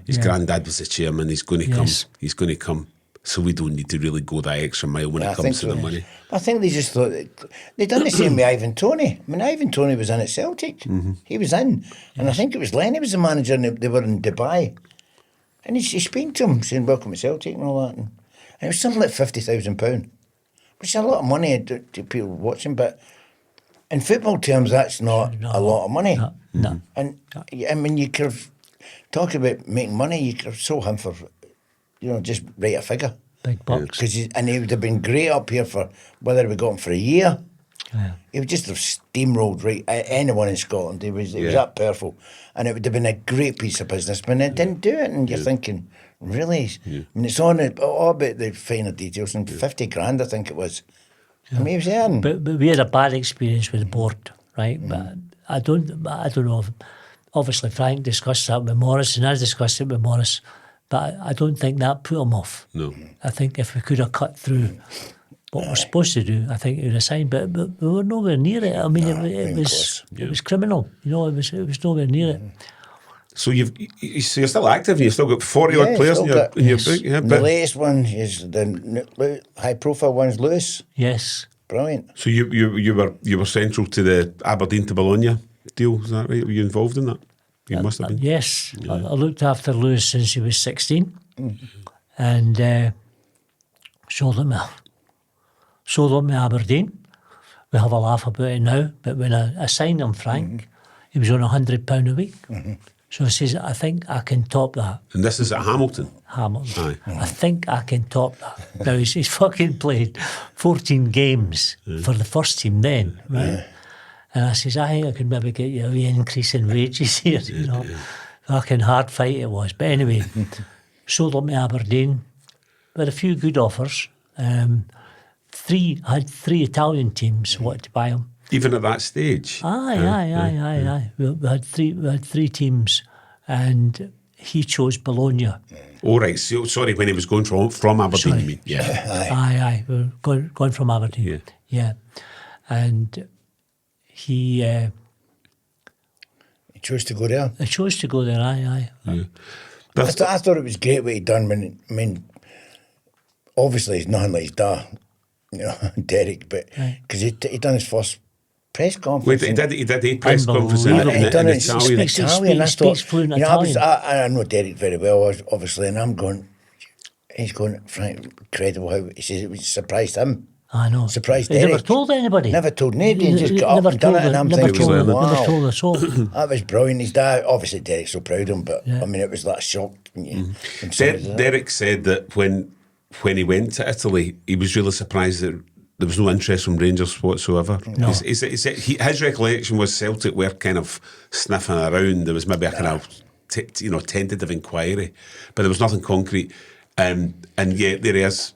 Speaker 1: His granddad was the chairman, he's going to come, he's going to come. So we don't need to really go that extra mile when it comes to the money.
Speaker 2: I think they just thought they done the same with Ivan Toney. I mean, Ivan Toney was in at Celtic. He was in, and I think it was Lenny was the manager, and they were in Dubai, and he spoke to him saying welcome to Celtic and all that, and it was something like £50,000, which is a lot of money to people watching, but in football terms, that's not a lot of money.
Speaker 3: No.
Speaker 2: And I mean, you could have talked about making money. You could have sold him for, just write a figure.
Speaker 3: Big bucks.
Speaker 2: And he would have been great up here for whether we got him for a year.
Speaker 3: Yeah.
Speaker 2: He would just have steamrolled anyone in Scotland. He was that powerful, and it would have been a great piece of business. But it didn't do it, and you're thinking, really? I mean, it's all about the finer details. And 50 grand, I think it was. I mean, he was earning.
Speaker 3: But we had a bad experience with the board, right? But I don't know. Obviously, Frank discussed that with Morris, and I discussed it with Morris. But I don't think that put him off.
Speaker 1: No.
Speaker 3: I think if we could have cut through what we're supposed to do, I think it would have signed. But we were nowhere near it. I mean, it was criminal. It was nowhere near it.
Speaker 1: So you're still active, and you've still got 40 odd players in your book. Yeah,
Speaker 2: the latest one is the high-profile one's Lewis.
Speaker 3: Yes.
Speaker 2: Brilliant.
Speaker 1: So you were central to the Aberdeen to Bologna deal, is that right? Were you involved in that? You must have been.
Speaker 3: Yes. I looked after Lewis since he was 16, and sold him to Aberdeen. We have a laugh about it now, but when I signed him, Frank, he was on £100 a week. So he says, I think I can top that.
Speaker 1: And this is at Hamilton?
Speaker 3: Hamilton.
Speaker 1: Aye.
Speaker 3: I think I can top that. Now, he's fucking played 14 games for the first team then, right? And I says, I think I could maybe get you a wee increase in wages here, Fucking hard fight it was. But anyway, sold up to Aberdeen with a few good offers. I had 3 Italian teams wanted to buy him.
Speaker 1: Even at that stage?
Speaker 3: Aye. We had 3 teams, and he chose Bologna.
Speaker 1: Oh, right. So, sorry, when he was going from Aberdeen, you mean? Yeah.
Speaker 3: Aye. We were going from Aberdeen. Yeah. And he
Speaker 2: chose to go there.
Speaker 3: I chose to go there, aye.
Speaker 1: Yeah.
Speaker 2: I thought it was great what he'd done. Obviously he's nothing like his dad, Derek, but because he'd done his first press conference.
Speaker 1: Wait, he did a press conference in
Speaker 3: Unbelievable.
Speaker 1: Italian.
Speaker 3: He speaks fluent Italian.
Speaker 2: I know Derek very well, obviously, and I'm going, he's going, Frank, incredible how, he says it surprised him.
Speaker 3: I know.
Speaker 2: Surprised
Speaker 3: He
Speaker 2: Derek.
Speaker 3: never told anybody.
Speaker 2: Never told anybody, and just got up and done it, and I'm thinking, wow.
Speaker 3: Never told us all.
Speaker 2: That was brilliant. His dad, obviously Derek's so proud of him, but I mean, it was that shock. When
Speaker 1: Derek said that when he went to Italy, he was really surprised that there was no interest from Rangers whatsoever.
Speaker 3: No.
Speaker 1: He said his recollection was Celtic were kind of sniffing around. There was maybe a kind of tentative inquiry, but there was nothing concrete. And yet there he is,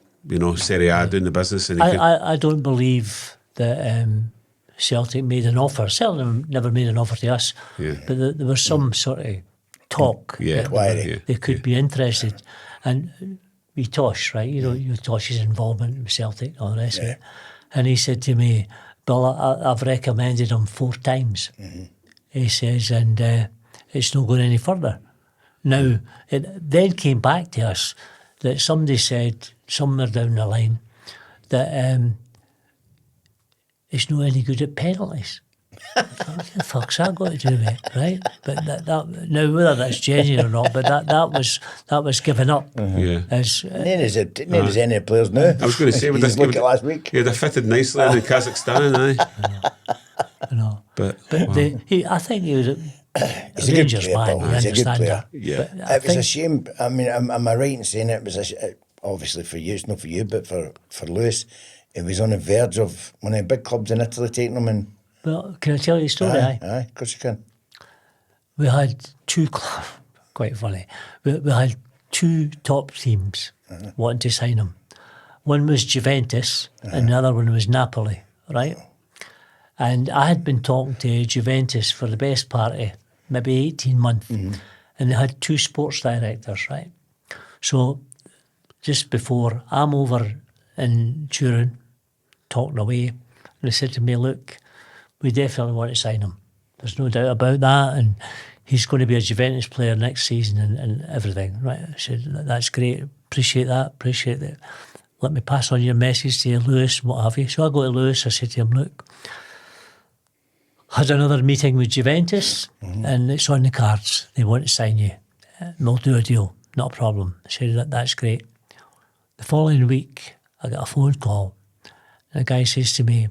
Speaker 1: Serie A doing the business. And
Speaker 3: I don't believe that Celtic made an offer. Celtic never made an offer to us, but there was some sort of talk that they could be interested. And we Tosh, right? Tosh's involvement with Celtic and all the rest of it. And he said to me, Bill, I've recommended him 4 times. He says, and it's not going any further. Now, it then came back to us that somebody said somewhere down the line that it's not any good at penalties. What the fuck's that got to do with it, right? But that now whether that's genuine or not, but that was given up.
Speaker 1: Yeah.
Speaker 3: As
Speaker 2: Neither is any of the players now.
Speaker 1: I was going to say,
Speaker 2: you just look at last week.
Speaker 1: Yeah, they fitted nicely in Kazakhstan, aye.
Speaker 3: you know,
Speaker 1: But
Speaker 3: I think he was
Speaker 2: He's a good
Speaker 3: Rangers
Speaker 2: player,
Speaker 3: man.
Speaker 2: Paul.
Speaker 3: We
Speaker 2: He's a good
Speaker 3: understand
Speaker 2: player.
Speaker 3: that.
Speaker 1: Yeah.
Speaker 3: But I
Speaker 2: It was a
Speaker 3: think
Speaker 2: shame. I mean, am I right in saying it was obviously for you, it's not for you, but for Lewis, it was on the verge of one of the big clubs in Italy taking him in.
Speaker 3: Well, can I tell you a story?
Speaker 2: Aye, of course you can.
Speaker 3: We had two, quite funny, we had two top teams wanting to sign him. One was Juventus and the other one was Napoli, right? And I had been talking to Juventus for the best part of maybe 18 months, and they had two sports directors, right? So just before, I'm over in Turin talking away, and they said to me, look, we definitely want to sign him. There's no doubt about that, and he's going to be a Juventus player next season and everything, right? I said, that's great, appreciate that. Let me pass on your message to Lewis and what have you. So I go to Lewis, I said to him, look, had another meeting with Juventus and it's on the cards. They want to sign you. We'll do a deal, not a problem. I said, that's great. The following week, I got a phone call and the guy says to me,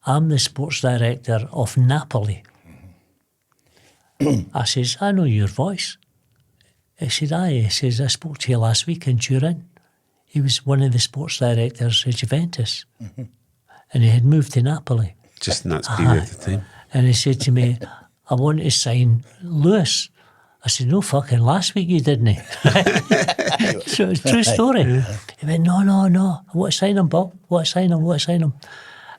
Speaker 3: I'm the sports director of Napoli. I says, I know your voice. He said, aye. He says, I spoke to you last week in Turin. He was one of the sports directors of Juventus. And he had moved to Napoli.
Speaker 1: just in that period of time.
Speaker 3: And he said to me, I want to sign Lewis. I said, no fucking, last week you didn't. So it's a true story. He went, no. I want to sign him, Bill. I want to sign him.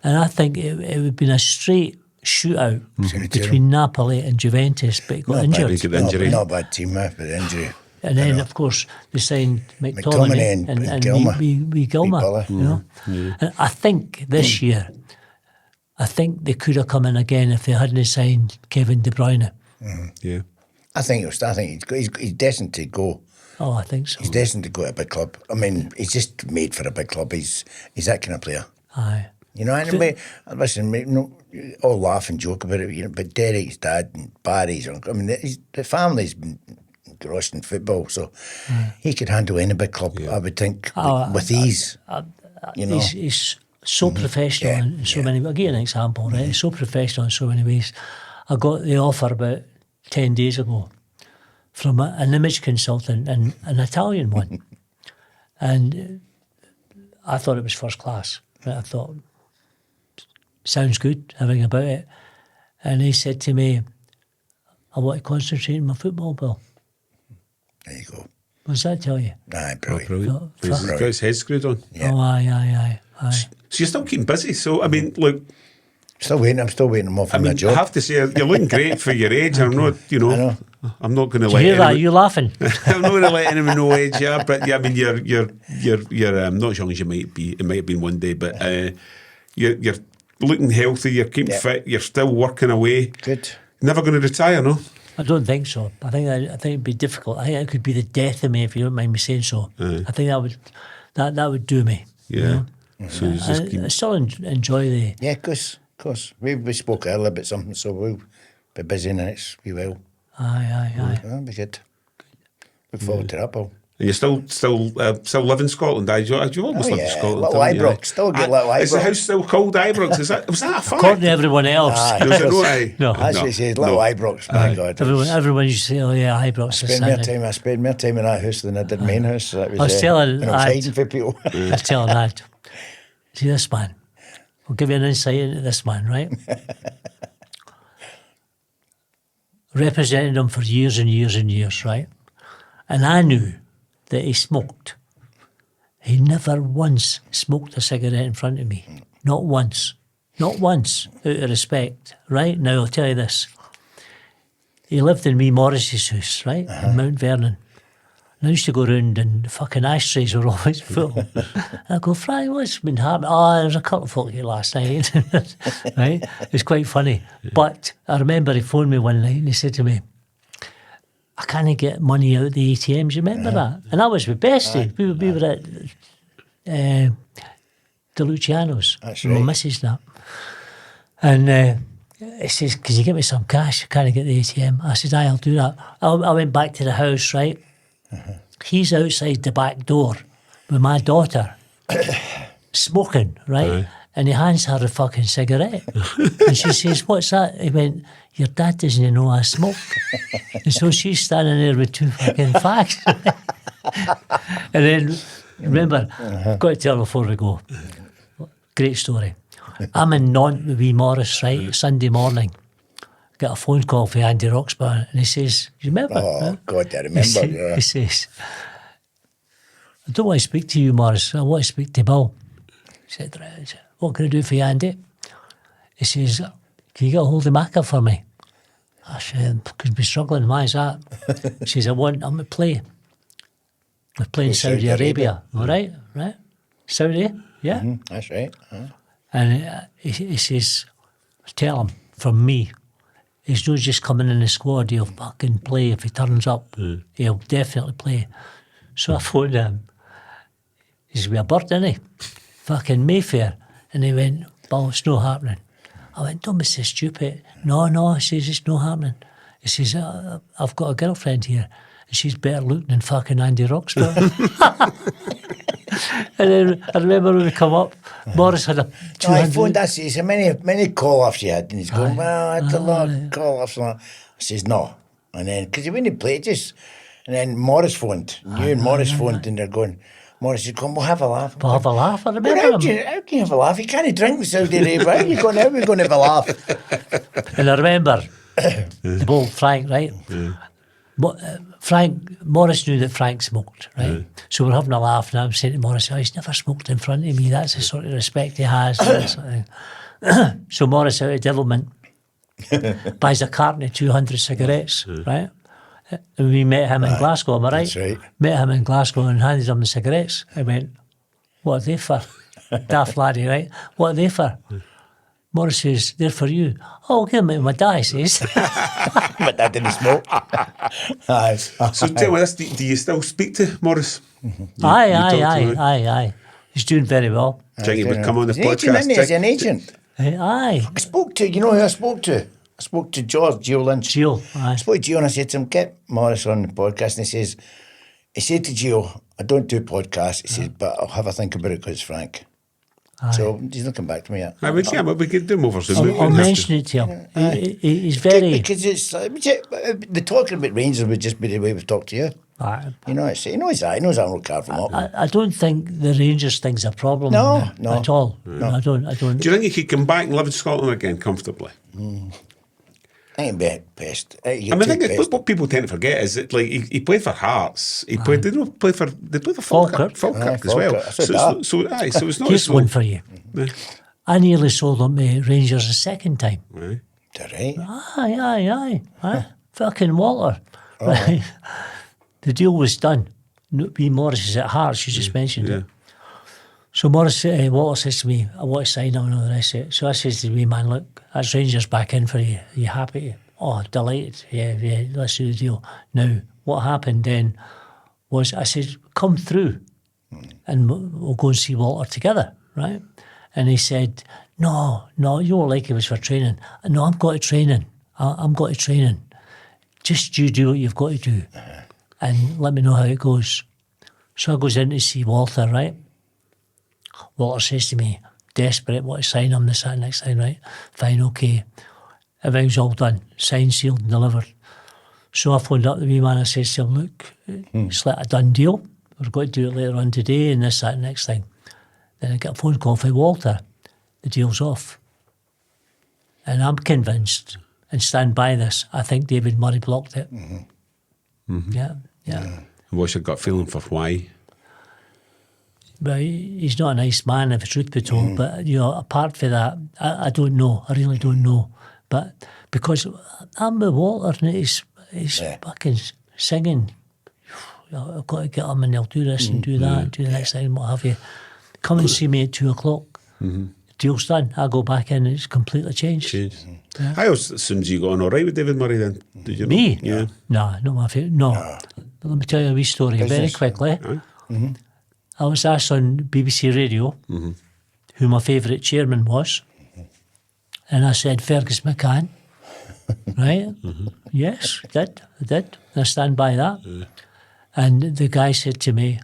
Speaker 3: And I think it would have been a straight shootout between Napoli and Juventus, but he got injured.
Speaker 2: Not a bad team, but injury.
Speaker 3: And then, of course, they signed McTominay and Gilmer. You know? And I think this year, I think they could have come in again if they hadn't signed Kevin De Bruyne.
Speaker 1: Yeah.
Speaker 2: I think he's destined to go.
Speaker 3: Oh, I think so.
Speaker 2: He's destined to go to a big club. I mean, he's just made for a big club. He's that kind of player.
Speaker 3: Aye.
Speaker 2: You know, anyway, listen, all laugh and joke about it, you know, but Derek's dad and Barry's uncle, I mean, the family's been engrossed in football, so he could handle any big club, I would think, with ease. You know?
Speaker 3: He's so professional in so many ways. I'll give you an example, right? He's so professional in so many ways. I got the offer about 10 days ago from an image consultant, and an Italian one. And I thought it was first class. Right? I thought, sounds good, everything about it. And he said to me, I want to concentrate on my football, Bill.
Speaker 2: There you go.
Speaker 3: What does that tell you?
Speaker 2: Aye, brilliant.
Speaker 1: Brilliant. He's got his head screwed on.
Speaker 2: Yeah.
Speaker 3: Oh, aye.
Speaker 1: So you're still keeping busy. So, I mean, look,
Speaker 2: I'm still waiting him off on my job.
Speaker 1: I have to say, you're looking great for your age. I'm not,
Speaker 2: I know.
Speaker 1: I'm not going to
Speaker 3: Do
Speaker 1: let
Speaker 3: you hear that?
Speaker 1: anyone,
Speaker 3: You laughing?
Speaker 1: I'm not going to let anyone know age you are, but yeah, I mean, you're not as young as you might be. It might have been one day, but you're looking healthy. You're keeping fit. You're still working away.
Speaker 2: Good.
Speaker 1: Never going to retire, no?
Speaker 3: I don't think so. I think it'd be difficult. I think it could be the death of me if you don't mind me saying so. I think that would do me.
Speaker 1: Yeah.
Speaker 3: You know?
Speaker 1: So you just keep.
Speaker 3: I still enjoy the.
Speaker 2: Yeah, of course. We spoke earlier about something, so we'll be busy in the next wee while.
Speaker 3: Aye.
Speaker 2: That'll be good. Look forward to that, Paul.
Speaker 1: And you still live in Scotland? You almost lived in Scotland.
Speaker 2: Little
Speaker 1: haven't you?
Speaker 2: Ibrox. Still get Little Ibrox.
Speaker 1: Is the house still called Ibrox? Was that a fact?
Speaker 3: According to everyone else.
Speaker 2: Aye.
Speaker 1: Was it no, aye?
Speaker 3: No.
Speaker 2: That's what he says, Little Ibrox, my God.
Speaker 3: Everyone used to say, oh yeah, Ibrox.
Speaker 2: I spent more time in that house than I did main house. So that was,
Speaker 3: I was telling
Speaker 2: when I was hiding for people.
Speaker 3: I was telling that. See this man? I'll give you an insight into this man, right? Represented him for years and years and years, right? And I knew that he smoked. He never once smoked a cigarette in front of me. Not once. Not once, out of respect. Right? Now, I'll tell you this. He lived in me Morris's house, right? In Mount Vernon. And I used to go round and the fucking ashtrays were always full. And I go, Frank, what's been happening? Oh, there was a couple of folk here last night. Right? It was quite funny. But I remember he phoned me one night and he said to me, I can't get money out of the ATMs, you remember that? And I was with Bestie. We were at the Lucianos.
Speaker 2: That's
Speaker 3: My
Speaker 2: right.
Speaker 3: missus that. And he says, "Can you get me some cash? I can't get the ATM." I said, "I'll do that." I went back to the house, right? He's outside the back door with my daughter, smoking, right? And he hands her a fucking cigarette. And she says, "What's that?" He went, "Your dad doesn't know I smoke." And so she's standing there with 2 fucking fags. And then, remember, I've got to tell before we go. Great story. I'm in Nantes with wee Morris, right? Sunday morning. Got a phone call for Andy Roxburgh, and he says, "You remember?"
Speaker 2: Oh, God, I remember.
Speaker 3: He says, "I don't want to speak to you, Morris. I want to speak to Bill." He said, "Right. What can I do for you, Andy?" He says, "Can you get a hold of Macca for me?" I said, "Could be struggling. Why is that?" He says, I'm to play. We're playing Saudi Arabia. All right? Right? Saudi? Yeah?
Speaker 2: That's right.
Speaker 3: And he says, "Tell him, from me, he's not just coming in the squad, he'll fucking play. If he turns up, he'll definitely play." So I phoned him. He's with a bird, isn't he? Fucking Mayfair. And he went, "Bill, it's not happening." I went, "Don't be so stupid." No, he says, "It's not happening." He says, "I've got a girlfriend here, and she's better looking than fucking Andy Roxburgh." And then I remember when we come up, Morris had a
Speaker 2: No, I
Speaker 3: 200.
Speaker 2: phoned us. He said, many call-offs you had. And he's going, "Well, I had a lot of call-offs." I says, "No." And then, because he wouldn't play just. And then Morris phoned. You and Morris phoned, and they're going, Morris is going, "We'll have a laugh."
Speaker 3: We'll have a laugh. I
Speaker 2: Well,
Speaker 3: remember
Speaker 2: how
Speaker 3: him.
Speaker 2: can you have a laugh? You can't drink in Saudi Arabia. How are you going? How are we going to have a laugh?
Speaker 3: And I remember the old Frank, right? Morris knew that Frank smoked, right? So we're having a laugh, and I'm saying to Morris, "Oh, he's never smoked in front of me. That's the sort of respect he has." And that sort of thing. So Morris, out of devilment, buys a carton of 200 cigarettes, right? And we met him in Glasgow, am I right?
Speaker 2: That's right.
Speaker 3: Met him in Glasgow and handed him the cigarettes. I went, "What are they for?" Daft laddie, right? "What are they for?" Morris says, "They're for you." "Oh, give me my dad," he says.
Speaker 2: But that didn't smoke. Aye.
Speaker 1: So tell me this, do you still speak to Morris?
Speaker 3: Aye. He's doing very well.
Speaker 1: Jingy would come on the
Speaker 2: He's an agent,
Speaker 1: podcast.
Speaker 2: isn't he? He's an agent.
Speaker 3: Aye.
Speaker 2: I spoke to, you know who I spoke to? I spoke to Gio Lynch.
Speaker 3: Gio,
Speaker 2: I
Speaker 3: aye.
Speaker 2: spoke to Gio and I said to him, "Get Morris on the podcast." And he said to Gio, "I don't do podcasts." He says, "But I'll have a think about it because it's Frank." So he's not come back to me yet.
Speaker 1: I would, yeah, but we could do him over Zoom.
Speaker 3: I'll mention it to him. He's very...
Speaker 2: Because it's, the talking about Rangers would just be the way we've talked to you.
Speaker 3: Aye.
Speaker 2: He knows that. He knows I'm not carved from up.
Speaker 3: I don't think the Rangers thing's a problem
Speaker 2: No.
Speaker 3: at all. No. I don't.
Speaker 1: Do you think he could come back and live in Scotland again comfortably?
Speaker 2: I ain't be pissed.
Speaker 1: I mean, I think what people tend to forget is that, like, he played for Hearts. He played. They play for Falkirk as well. So it's not.
Speaker 3: Here's one for you. I nearly sold him to Rangers a second time.
Speaker 1: Right.
Speaker 2: Right.
Speaker 3: Aye. Fucking Walter. Right. The deal was done. B. Morris is at Hearts, you just mentioned it. So Walter says to me, "I want to sign him," and all the rest of it. So I says to me, "Man, look, that's Rangers back in for you. Are you happy?" "Oh, delighted. Yeah, let's do the deal." Now, what happened then was I said, "Come through and we'll go and see Walter together," right? And he said, No, you won't like it was for training. "No, I'm going to training. I'm going to training. Just you do what you've got to do and let me know how it goes." So I goes in to see Walter, right? Walter says to me, desperate, want to sign him this, that, next time, right? Fine, okay. Everything's all done. Signed, sealed and delivered. So I phoned up the wee man, I says to him, "Look, it's like a done deal. We're going to do it later on today and this, that, next thing." Then I get a phone call from Walter. The deal's off. And I'm convinced, and stand by this, I think David Murray blocked it. Yeah.
Speaker 1: What's your gut feeling for why?
Speaker 3: But he's not a nice man, if the truth be told. But, apart from that, I don't know. I really don't know. But because I'm with Walter and he's fucking singing, "I've got to get him and they'll do this and do that, do the next thing, what have you. Come and see me at 2:00. deal's done. I go back in and it's completely changed.
Speaker 1: Yeah. I always assumed you got on all right with David Murray then. Did you know?
Speaker 3: Me?
Speaker 1: Yeah.
Speaker 3: No, not my favourite. No. But let me tell you a wee story very quickly. I was asked on BBC Radio who my favourite chairman was, and I said Fergus McCann. Right? Yes, I did. I stand by that. And the guy said to me,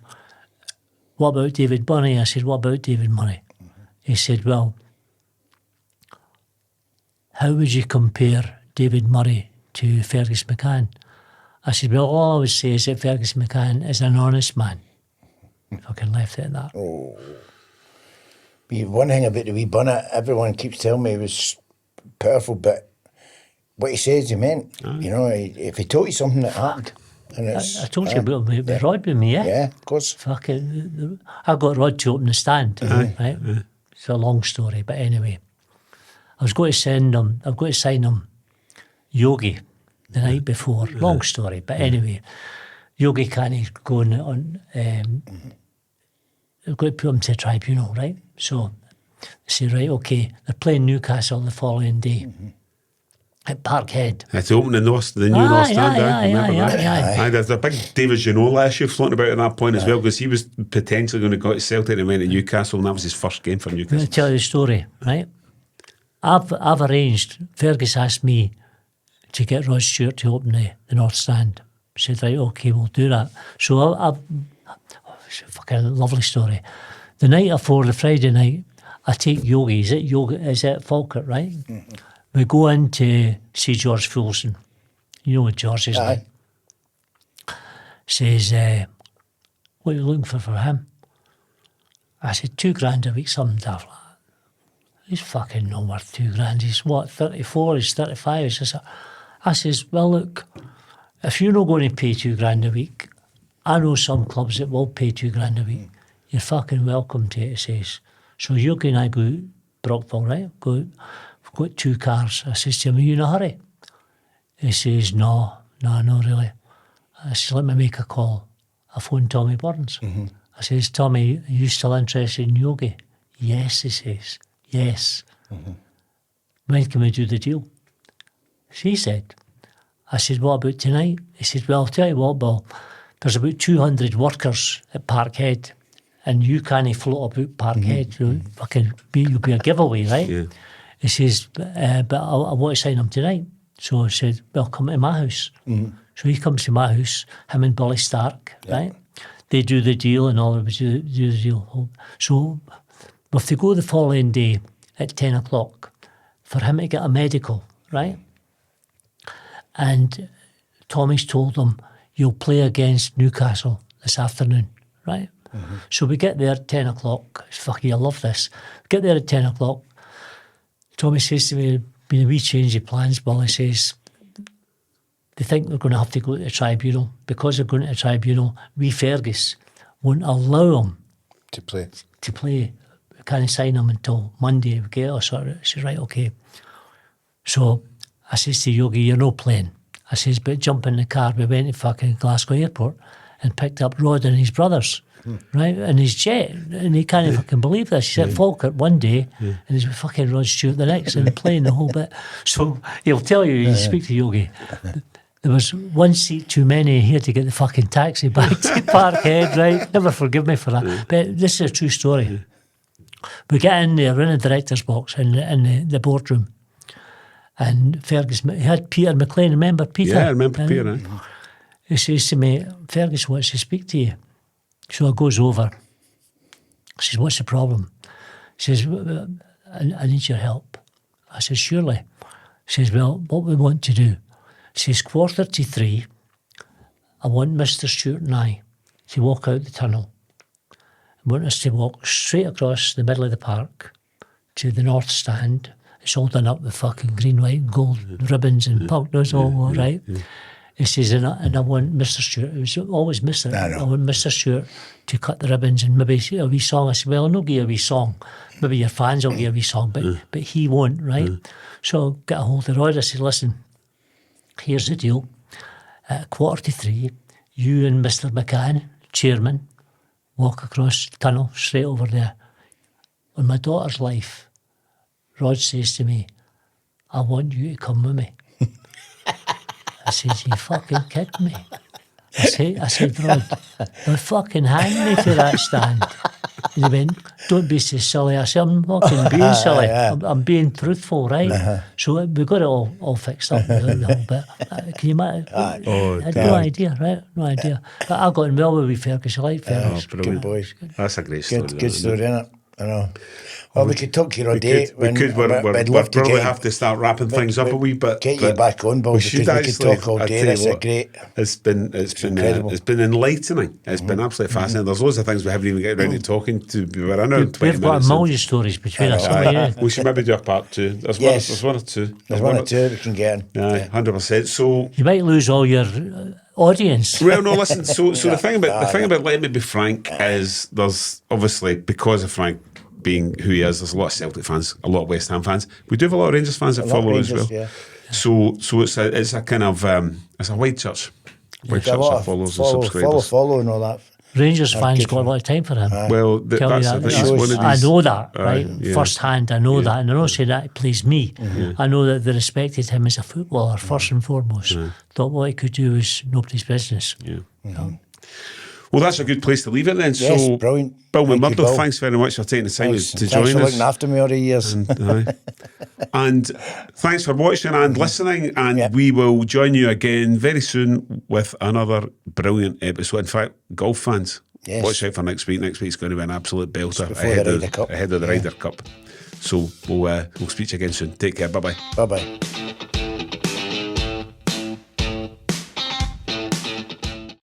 Speaker 3: what about David Murray? I said, what about David Murray? He said, well, how would you compare David Murray to Fergus McCann? I said, well, all I would say is that Fergus McCann is an honest man. Fucking left it at that.
Speaker 2: Oh. But one thing about the wee bunnet, everyone keeps telling me it was powerful, but what he says he meant. You know, if he told you something that happened. And it's,
Speaker 3: I told you about Rod with me, yeah?
Speaker 2: Yeah, of course.
Speaker 3: Fucking, I got Rod to open the stand, right? It's a long story, but anyway. I was going to sign him Yogi the night before. Long story, but anyway. Yogi can't go on, I've got to put him to a tribunal, right? So I say, right, okay, they're playing Newcastle the following day. At Parkhead.
Speaker 1: It's opening the new North Stand.
Speaker 3: Aye.
Speaker 1: There's a big David Ginola issue floating about at that point as well, because he was potentially going to go to Celtic and went to Newcastle, and that was his first game for
Speaker 3: I'm
Speaker 1: Newcastle.
Speaker 3: going to tell you the story, right? I've arranged, Fergus asked me to get Rod Stewart to open the North Stand. I said, right, okay, we'll do that. So it's a fucking lovely story. The night before, the Friday night, I take Yogi. Is it Falkirk, right? We go in to see George Fulson. You know what George is like. Says, what are you looking for him? I said, $2,000 a week, something daft like that. He's fucking not worth $2,000. He's what, 34? He's 35. I says, well, look, if you're not going to pay $2,000 a week, I know some clubs that will pay $2,000 a week. You're fucking welcome to it, he says. So Yogi and I go out, Brockville, right? We've got 2 cars. I says to him, are you in a hurry? He says, no, not really. I says, let me make a call. I phoned Tommy Burns. I says, Tommy, are you still interested in Yogi? Yes, he says, yes. When can we do the deal? She said. I said, what about tonight? He said, well, I'll tell you what, Bill, there's about 200 workers at Parkhead, and you can't float about Parkhead. You'll be a giveaway, right? Yeah. He says, but I want to sign him tonight. So I said, well, come to my house. So he comes to my house, him and Billy Stark, right? They do the deal and all of us do the deal. So we have to go the following day at 10 o'clock for him to get a medical, right? And Tommy's told him, you'll play against Newcastle this afternoon, right? So we get there at 10 o'clock. Fucking, I love this. We get there at 10 o'clock. Tommy says to me, been a wee change of plans, Bill. He says, they think they're going to have to go to the tribunal. Because they're going to the tribunal, we Fergus won't allow him
Speaker 2: to play.
Speaker 3: We can't sign him until Monday. We get us sorted. I says, right, okay. So I says to Yogi, you're not playing. I says, but jump in the car. We went to fucking Glasgow Airport and picked up Rod and his brothers, right, in his jet. And he can't fucking believe this. He said Falkirk one day and he's with fucking Rod Stewart the next and playing the whole bit. So he'll tell you, you speak to Yogi, there was one seat too many. He had to get the fucking taxi back to Parkhead, right? Never forgive me for that. But this is a true story. We get in there, we're in the director's box in the boardroom. And Fergus, he had Peter McLean, remember Peter?
Speaker 1: Yeah, I remember Peter.
Speaker 3: He says to me, Fergus wants to speak to you. So I goes over. He says, what's the problem? He says, I need your help. I said, surely. He says, well, what we want to do. He says, 2:45, I want Mr. Stewart and I to walk out the tunnel. I want us to walk straight across the middle of the park to the North Stand. It's all done up with fucking green, white, and gold ribbons and punk nose, all right. He says, and I want Mr. Stewart, it was always Mr. I want Mr. Stewart to cut the ribbons and maybe a wee song. I said, well, I'll not give you a wee song. Maybe your fans will give you a wee song, but he won't, right? So I got a hold of Rod. I said, listen, here's the deal. At 2:45, you and Mr. McCann, chairman, walk across the tunnel straight over there. On my daughter's life, Rod says to me, I want you to come with me. I said, you fucking kidding me? I said, Rod, they'll fucking hang me for that stand. And he went, don't be so silly. I said, I'm fucking being silly. I'm being truthful, right? So we got it all fixed up, the whole bit. Can you imagine? I had no idea, right? No idea. But I got in well with Fergus. I like Fergus.
Speaker 1: Brilliant.
Speaker 2: Good boys.
Speaker 1: That's a great story.
Speaker 2: Good story, innit? I know. Well, we could talk to you all day.
Speaker 1: We'd probably have to start wrapping things up a wee bit.
Speaker 2: Get you back on, Bill, because we could talk all day. That's great.
Speaker 1: It's been enlightening. It's been absolutely fascinating. There's loads of things we haven't even got around to talking to. We're in our 20
Speaker 3: We've got
Speaker 1: minutes.
Speaker 3: a million stories between us.
Speaker 1: We should maybe do a part 2. There's one or two.
Speaker 2: There's one or two we can get in.
Speaker 1: Yeah, 100%. So
Speaker 3: you might lose all your audience.
Speaker 1: Well, no, listen. So the thing about Let Me Be Frank is there's obviously, because of Frank being who he is, there's a lot of Celtic fans, a lot of West Ham fans. We do have a lot of Rangers fans that follow as well.
Speaker 2: Yeah.
Speaker 1: So it's a kind of it's a wide church. Wide church that follows and subscribers.
Speaker 2: Follow and all that.
Speaker 3: Rangers fans got a lot of time for him.
Speaker 1: Well, that's one of these.
Speaker 3: I know that, right? First hand, I know that. And I'm not saying that it pleased me. I know that they respected him as a footballer, first and foremost. Thought what he could do was nobody's business.
Speaker 1: Well, that's a good place to leave it then.
Speaker 2: Yes,
Speaker 1: so,
Speaker 2: brilliant.
Speaker 1: Bill McMurdo, thanks very much for taking the time to join us.
Speaker 2: Thanks for looking after me all the years.
Speaker 1: And thanks for watching and listening. And we will join you again very soon with another brilliant episode. In fact, golf fans, watch out for next week. Next week's going to be an absolute belter ahead of the Ryder Cup. So we'll speak to you again soon. Take care. Bye-bye.
Speaker 2: Bye-bye.